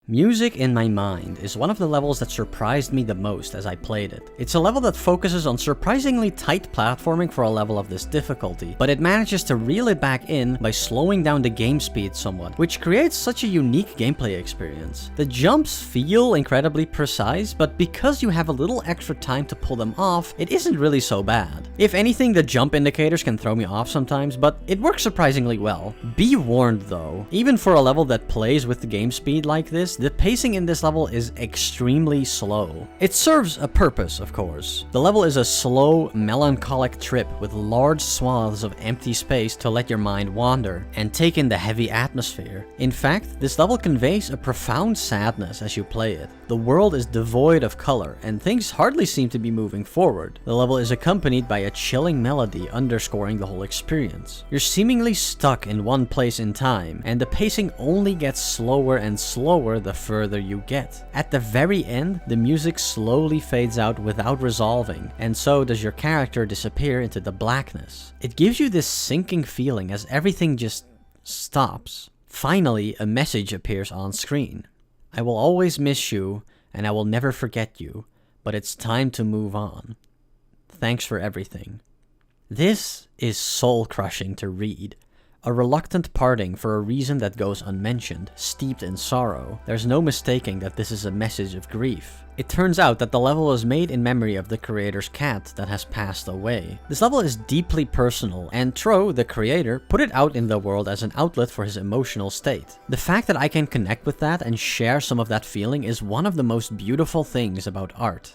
Music in My Mind is one of the levels that surprised me the most as I played it. It's a level that focuses on surprisingly tight platforming for a level of this difficulty, but it manages to reel it back in by slowing down the game speed somewhat, which creates such a unique gameplay experience. The jumps feel incredibly precise, but because you have a little extra time to pull them off, it isn't really so bad. If anything, the jump indicators can throw me off sometimes, but it works surprisingly well. Be warned though, even for a level that plays with the game speed like this, this, the pacing in this level is extremely slow. It serves a purpose, of course. The level is a slow, melancholic trip with large swaths of empty space to let your mind wander and take in the heavy atmosphere. In fact, this level conveys a profound sadness as you play it. The world is devoid of color, and things hardly seem to be moving forward. The level is accompanied by a chilling melody underscoring the whole experience. You're seemingly stuck in one place in time, and the pacing only gets slower and slower the further you get. At the very end, the music slowly fades out without resolving, and so does your character disappear into the blackness. It gives you this sinking feeling as everything just stops. Finally, a message appears on screen. I will always miss you, and I will never forget you, but it's time to move on. Thanks for everything. This is soul-crushing to read. A reluctant parting for a reason that goes unmentioned, steeped in sorrow. There's no mistaking that this is a message of grief. It turns out that the level was made in memory of the creator's cat that has passed away. This level is deeply personal, and Tro, the creator, put it out in the world as an outlet for his emotional state. The fact that I can connect with that and share some of that feeling is one of the most beautiful things about art.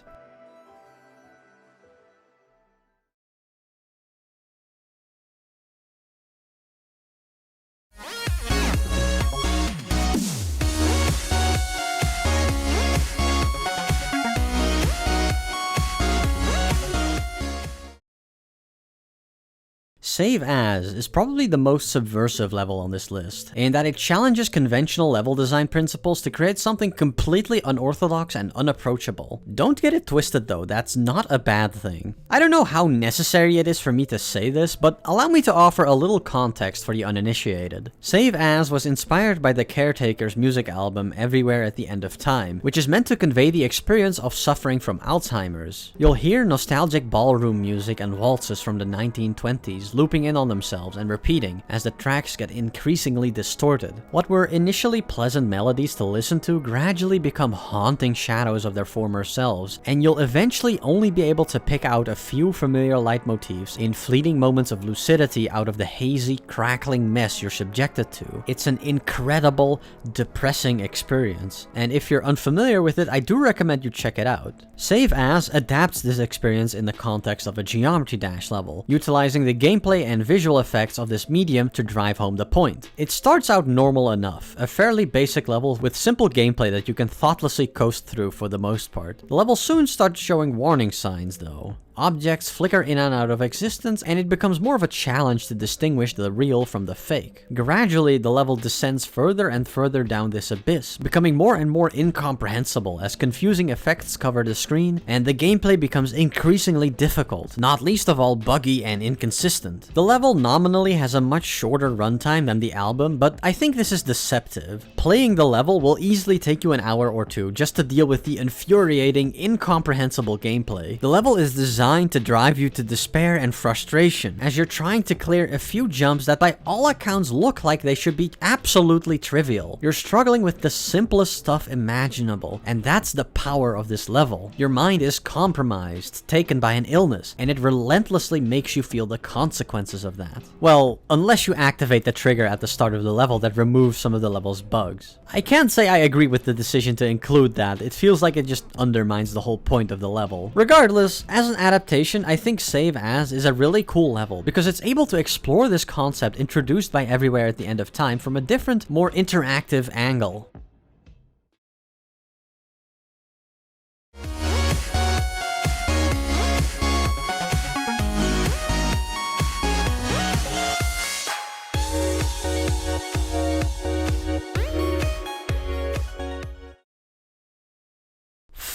Save As is probably the most subversive level on this list, in that it challenges conventional level design principles to create something completely unorthodox and unapproachable. Don't get it twisted though, that's not a bad thing. I don't know how necessary it is for me to say this, but allow me to offer a little context for the uninitiated. Save As was inspired by the Caretaker's music album Everywhere at the End of Time, which is meant to convey the experience of suffering from Alzheimer's. You'll hear nostalgic ballroom music and waltzes from the 1920s looping in on themselves and repeating as the tracks get increasingly distorted. What were initially pleasant melodies to listen to gradually become haunting shadows of their former selves, and you'll eventually only be able to pick out a few familiar leitmotifs in fleeting moments of lucidity out of the hazy, crackling mess you're subjected to. It's an incredible, depressing experience, and if you're unfamiliar with it, I do recommend you check it out. Save As adapts this experience in the context of a Geometry Dash level, utilizing the gameplay and visual effects of this medium to drive home the point. It starts out normal enough, a fairly basic level with simple gameplay that you can thoughtlessly coast through for the most part. The level soon starts showing warning signs though. Objects flicker in and out of existence, and it becomes more of a challenge to distinguish the real from the fake. Gradually, the level descends further and further down this abyss, becoming more and more incomprehensible as confusing effects cover the screen, and the gameplay becomes increasingly difficult, not least of all buggy and inconsistent. The level nominally has a much shorter runtime than the album, but I think this is deceptive. Playing the level will easily take you an hour or two just to deal with the infuriating, incomprehensible gameplay. The level is designed to drive you to despair and frustration as you're trying to clear a few jumps that by all accounts look like they should be absolutely trivial. You're struggling with the simplest stuff imaginable, and that's the power of this level. Your mind is compromised, taken by an illness, and it relentlessly makes you feel the consequences of that. Well, unless you activate the trigger at the start of the level that removes some of the level's bugs. I can't say I agree with the decision to include that. It feels like it just undermines the whole point of the level. Regardless, as an adaptation, I think Save As is a really cool level because it's able to explore this concept introduced by Everywhere at the End of Time from a different, more interactive angle.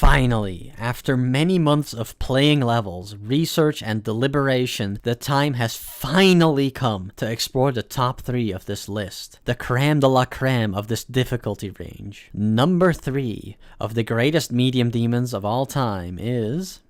Finally, after many months of playing levels, research, and deliberation, the time has finally come to explore the top 3 of this list. The creme de la creme of this difficulty range. Number 3 of the greatest medium demons of all time is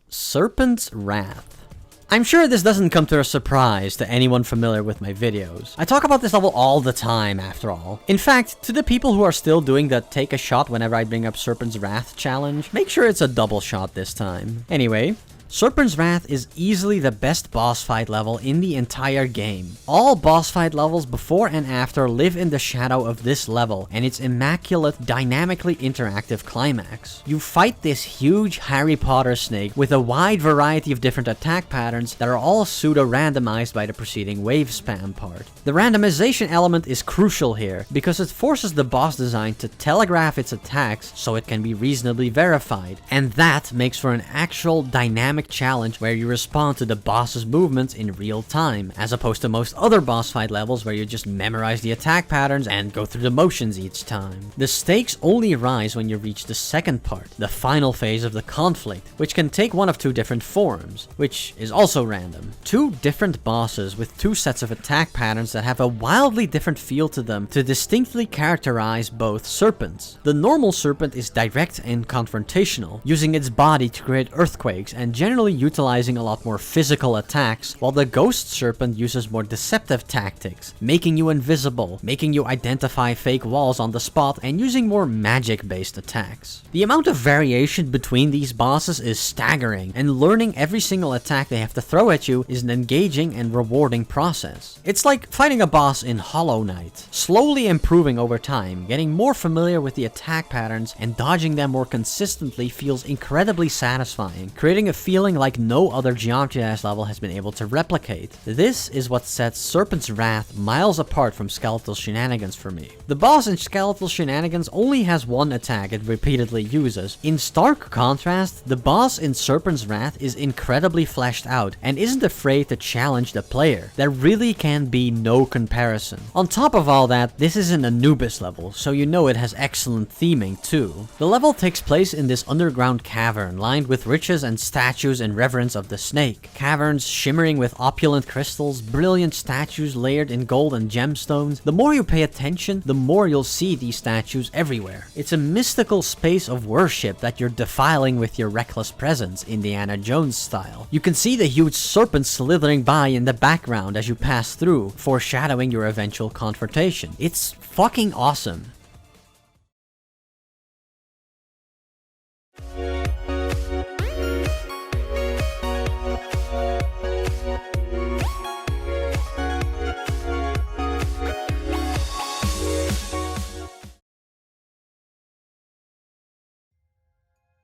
Serpent's Wrath. I'm sure this doesn't come to a surprise to anyone familiar with my videos. I talk about this level all the time, after all. In fact, to the people who are still doing the take a shot whenever I bring up Serpent's Wrath challenge, make sure it's a double shot this time. Anyway, Serpent's Wrath is easily the best boss fight level in the entire game. All boss fight levels before and after live in the shadow of this level and its immaculate, dynamically interactive climax. You fight this huge Harry Potter snake with a wide variety of different attack patterns that are all pseudo-randomized by the preceding wave spam part. The randomization element is crucial here because it forces the boss design to telegraph its attacks so it can be reasonably verified, and that makes for an actual dynamic challenge where you respond to the boss's movements in real time, as opposed to most other boss fight levels where you just memorize the attack patterns and go through the motions each time. The stakes only rise when you reach the second part, the final phase of the conflict, which can take one of two different forms, which is also random. Two different bosses with two sets of attack patterns that have a wildly different feel to them to distinctly characterize both serpents. The normal serpent is direct and confrontational, using its body to create earthquakes and generally utilizing a lot more physical attacks, while the ghost serpent uses more deceptive tactics, making you invisible, making you identify fake walls on the spot, and using more magic-based attacks. The amount of variation between these bosses is staggering, and learning every single attack they have to throw at you is an engaging and rewarding process. It's like fighting a boss in Hollow Knight, slowly improving over time, getting more familiar with the attack patterns and dodging them more consistently feels incredibly satisfying, creating a feeling like no other Geometry Dash level has been able to replicate. This is what sets Serpent's Wrath miles apart from Skeletal Shenanigans for me. The boss in Skeletal Shenanigans only has one attack it repeatedly uses. In stark contrast, the boss in Serpent's Wrath is incredibly fleshed out and isn't afraid to challenge the player. There really can be no comparison. On top of all that, this is an Anubis level, so you know it has excellent theming too. The level takes place in this underground cavern lined with riches and statues in reverence of the snake. Caverns shimmering with opulent crystals, brilliant statues layered in gold and gemstones. The more you pay attention, the more you'll see these statues everywhere. It's a mystical space of worship that you're defiling with your reckless presence, Indiana Jones style. You can see the huge serpent slithering by in the background as you pass through, foreshadowing your eventual confrontation. It's fucking awesome.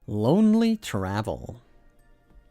Lonely Travel.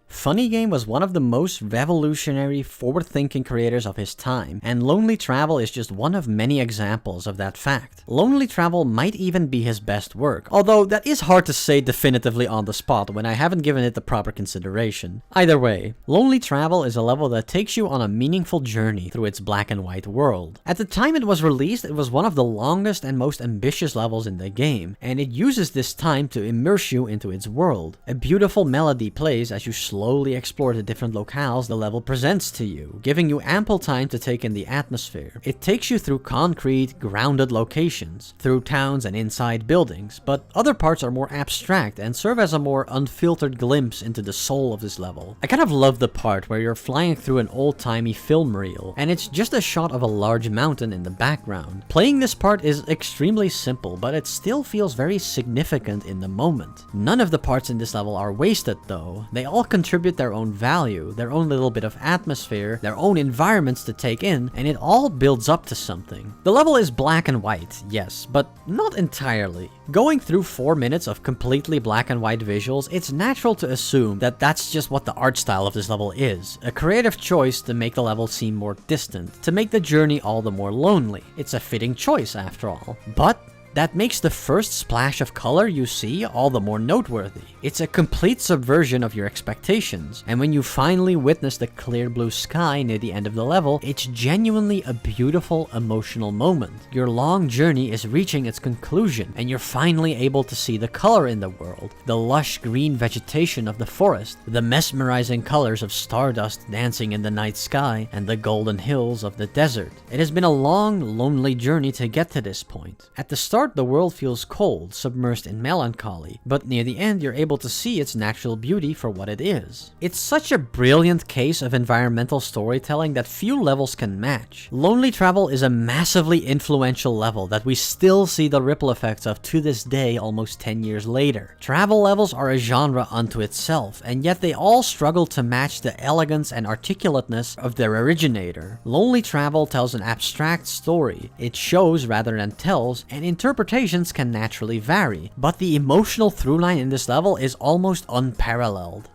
Funny Game was one of the most revolutionary, forward-thinking creators of his time, and Lonely Travel is just one of many examples of that fact. Lonely Travel might even be his best work, although that is hard to say definitively on the spot when I haven't given it the proper consideration. Either way, Lonely Travel is a level that takes you on a meaningful journey through its black and white world. At the time it was released, it was one of the longest and most ambitious levels in the game, and it uses this time to immerse you into its world. A beautiful melody plays as you slowly explore the different locales the level presents to you, giving you ample time to take in the atmosphere. It takes you through concrete, grounded locations, through towns and inside buildings, but other parts are more abstract and serve as a more unfiltered glimpse into the soul of this level. I kind of love the part where you're flying through an old-timey film reel, and it's just a shot of a large mountain in the background. Playing this part is extremely simple, but it still feels very significant in the moment. None of the parts in this level are wasted though. They all contribute their own value, their own little bit of atmosphere, their own environments to take in, and it all builds up to something. The level is black and white, yes, but not entirely. Going through 4 minutes of completely black and white visuals, it's natural to assume that that's just what the art style of this level is. A creative choice to make the level seem more distant, to make the journey all the more lonely. It's a fitting choice after all. But that makes the first splash of color you see all the more noteworthy. It's a complete subversion of your expectations, and when you finally witness the clear blue sky near the end of the level, it's genuinely a beautiful emotional moment. Your long journey is reaching its conclusion, and you're finally able to see the color in the world, the lush green vegetation of the forest, the mesmerizing colors of stardust dancing in the night sky, and the golden hills of the desert. It has been a long, lonely journey to get to this point. At the start start, the world feels cold, submersed in melancholy, but near the end you're able to see its natural beauty for what it is. It's such a brilliant case of environmental storytelling that few levels can match. Lonely Travel is a massively influential level that we still see the ripple effects of to this day almost 10 years later. Travel levels are a genre unto itself, and yet they all struggle to match the elegance and articulateness of their originator. Lonely Travel tells an abstract story. It shows rather than tells, and interpretations can naturally vary, but the emotional throughline in this level is almost unparalleled.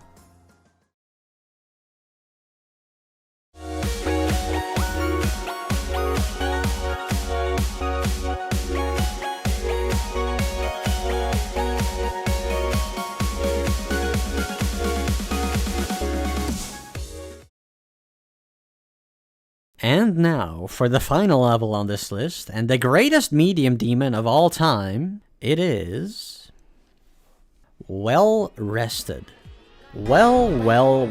And now, for the final level on this list, and the greatest medium demon of all time, it is... Well Rested. Well,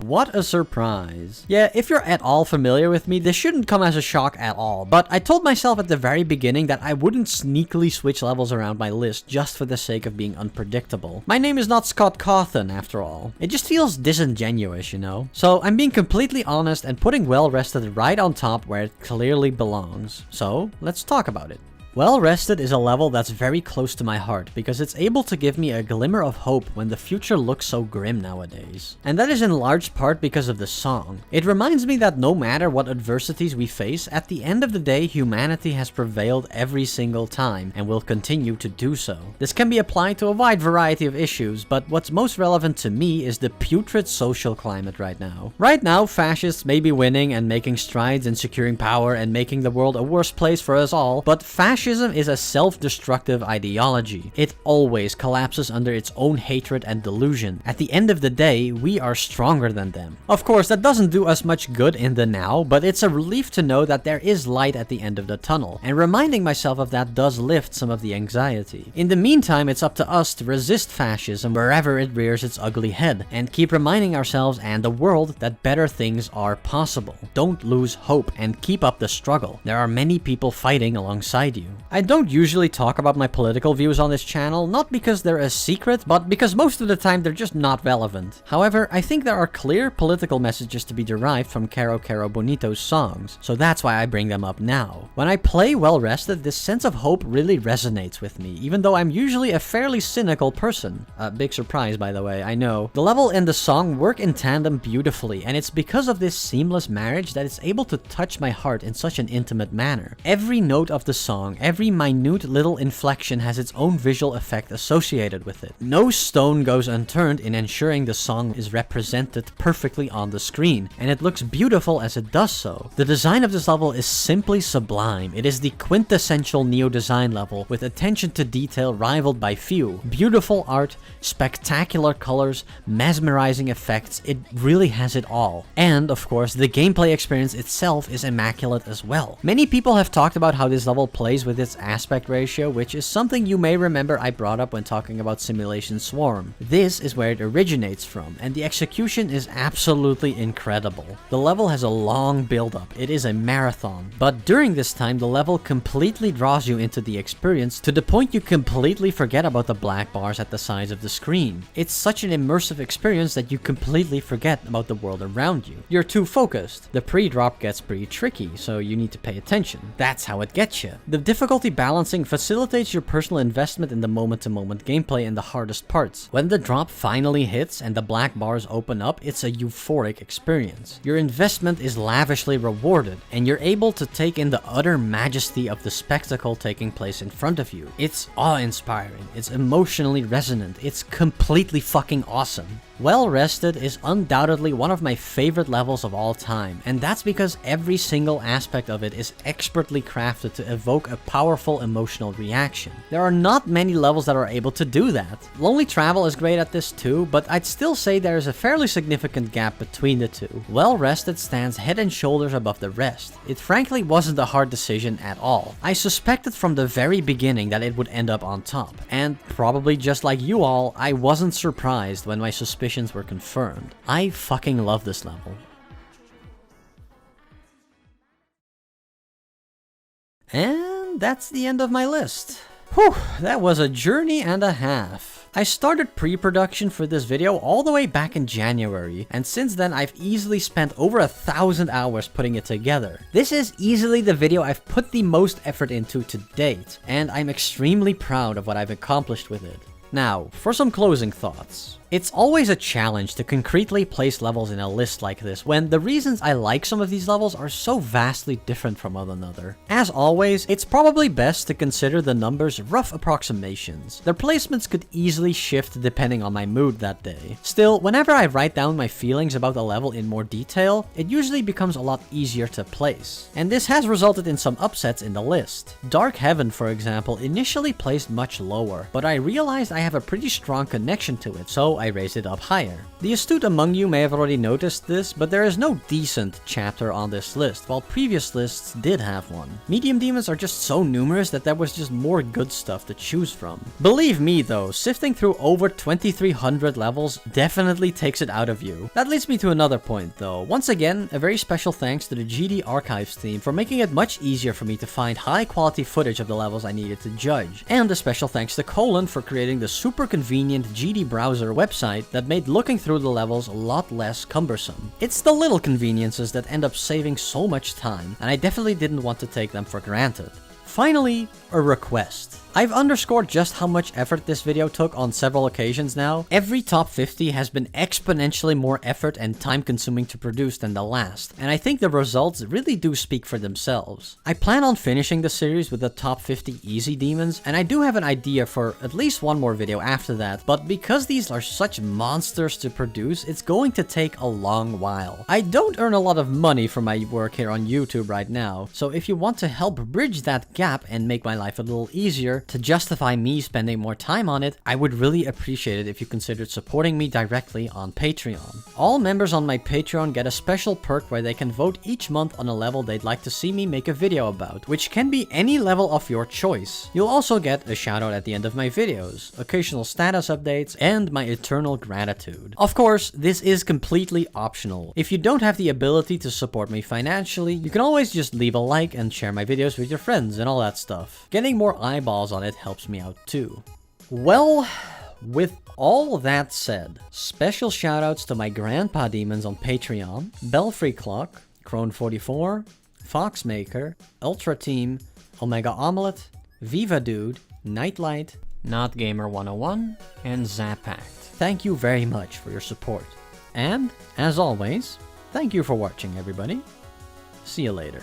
what a surprise. Yeah, if you're at all familiar with me, this shouldn't come as a shock at all, but I told myself at the very beginning that I wouldn't sneakily switch levels around my list just for the sake of being unpredictable. My name is not Scott Cawthon, after all. It just feels disingenuous, you know? So I'm being completely honest and putting Well Rested right on top where it clearly belongs. So, let's talk about it. Well Rested is a level that's very close to my heart because it's able to give me a glimmer of hope when the future looks so grim nowadays. And that is in large part because of the song. It reminds me that no matter what adversities we face, at the end of the day, humanity has prevailed every single time and will continue to do so. This can be applied to a wide variety of issues, but what's most relevant to me is the putrid social climate right now. Right now, fascists may be winning and making strides in securing power and making the world a worse place for us all, but fascism is a self-destructive ideology. It always collapses under its own hatred and delusion. At the end of the day, we are stronger than them. Of course, that doesn't do us much good in the now, but it's a relief to know that there is light at the end of the tunnel, and reminding myself of that does lift some of the anxiety. In the meantime, it's up to us to resist fascism wherever it rears its ugly head, and keep reminding ourselves and the world that better things are possible. Don't lose hope, and keep up the struggle. There are many people fighting alongside you. I don't usually talk about my political views on this channel, not because they're a secret, but because most of the time they're just not relevant. However, I think there are clear political messages to be derived from Caro Caro Bonito's songs, so that's why I bring them up now. When I play Well Rested, this sense of hope really resonates with me, even though I'm usually a fairly cynical person. Big surprise, by the way, I know. The level and the song work in tandem beautifully, and it's because of this seamless marriage that it's able to touch my heart in such an intimate manner. Every note of the song, every minute little inflection has its own visual effect associated with it. No stone goes unturned in ensuring the song is represented perfectly on the screen, and it looks beautiful as it does so. The design of this level is simply sublime. It is the quintessential Neo design level with attention to detail rivaled by few. Beautiful art, spectacular colors, mesmerizing effects, it really has it all. And, of course, the gameplay experience itself is immaculate as well. Many people have talked about how this level plays with its aspect ratio, which is something you may remember I brought up when talking about Simulation Swarm. This is where it originates from, and the execution is absolutely incredible. The level has a long build-up, it is a marathon, but during this time the level completely draws you into the experience to the point you completely forget about the black bars at the sides of the screen. It's such an immersive experience that you completely forget about the world around you. You're too focused. The pre-drop gets pretty tricky, so you need to pay attention. That's how it gets you. The difficulty balancing facilitates your personal investment in the moment-to-moment gameplay in the hardest parts. When the drop finally hits and the black bars open up, it's a euphoric experience. Your investment is lavishly rewarded, and you're able to take in the utter majesty of the spectacle taking place in front of you. It's awe-inspiring, it's emotionally resonant, it's completely fucking awesome. Well Rested is undoubtedly one of my favorite levels of all time, and that's because every single aspect of it is expertly crafted to evoke a powerful emotional reaction. There are not many levels that are able to do that. Lonely Travel is great at this too, but I'd still say there is a fairly significant gap between the two. Well Rested stands head and shoulders above the rest. It frankly wasn't a hard decision at all. I suspected from the very beginning that it would end up on top, and probably just like you all, I wasn't surprised when my suspicions were confirmed. I fucking love this level. And And that's the end of my list. Whew, that was a journey and a half. I started pre-production for this video all the way back in January, and since then I've easily spent over 1,000 hours putting it together. This is easily the video I've put the most effort into to date, and I'm extremely proud of what I've accomplished with it. Now, for some closing thoughts. It's always a challenge to concretely place levels in a list like this when the reasons I like some of these levels are so vastly different from one another. As always, it's probably best to consider the numbers rough approximations. Their placements could easily shift depending on my mood that day. Still, whenever I write down my feelings about a level in more detail, it usually becomes a lot easier to place. And this has resulted in some upsets in the list. Dark Heaven, for example, initially placed much lower, but I realized I have a pretty strong connection to it, so I raised it up higher. The astute among you may have already noticed this, but there is no decent chapter on this list, while previous lists did have one. Medium demons are just so numerous that there was just more good stuff to choose from. Believe me though, sifting through over 2,300 levels definitely takes it out of you. That leads me to another point though. Once again, a very special thanks to the GD Archives team for making it much easier for me to find high quality footage of the levels I needed to judge. And a special thanks to Colin for creating the super convenient GD browser website that made looking through the levels a lot less cumbersome. It's the little conveniences that end up saving so much time, and I definitely didn't want to take them for granted. Finally, a request. I've underscored just how much effort this video took on several occasions now. Every top 50 has been exponentially more effort and time consuming to produce than the last, and I think the results really do speak for themselves. I plan on finishing the series with the top 50 easy demons, and I do have an idea for at least one more video after that, but because these are such monsters to produce, it's going to take a long while. I don't earn a lot of money from my work here on YouTube right now, so if you want to help bridge that gap and make my life a little easier, to justify me spending more time on it, I would really appreciate it if you considered supporting me directly on Patreon. All members on my Patreon get a special perk where they can vote each month on a level they'd like to see me make a video about, which can be any level of your choice. You'll also get a shoutout at the end of my videos, occasional status updates, and my eternal gratitude. Of course, this is completely optional. If you don't have the ability to support me financially, you can always just leave a like and share my videos with your friends and all that stuff. Getting more eyeballs on it helps me out too. Well, with all that said, special shoutouts to my grandpa demons on Patreon, Belfry Clock, Crone44, Foxmaker, Ultra Team, Omega Omelette, Viva Dude, Nightlight, Not Gamer 101, and Zapact. Thank you very much for your support. And, as always, thank you for watching everybody. See you later.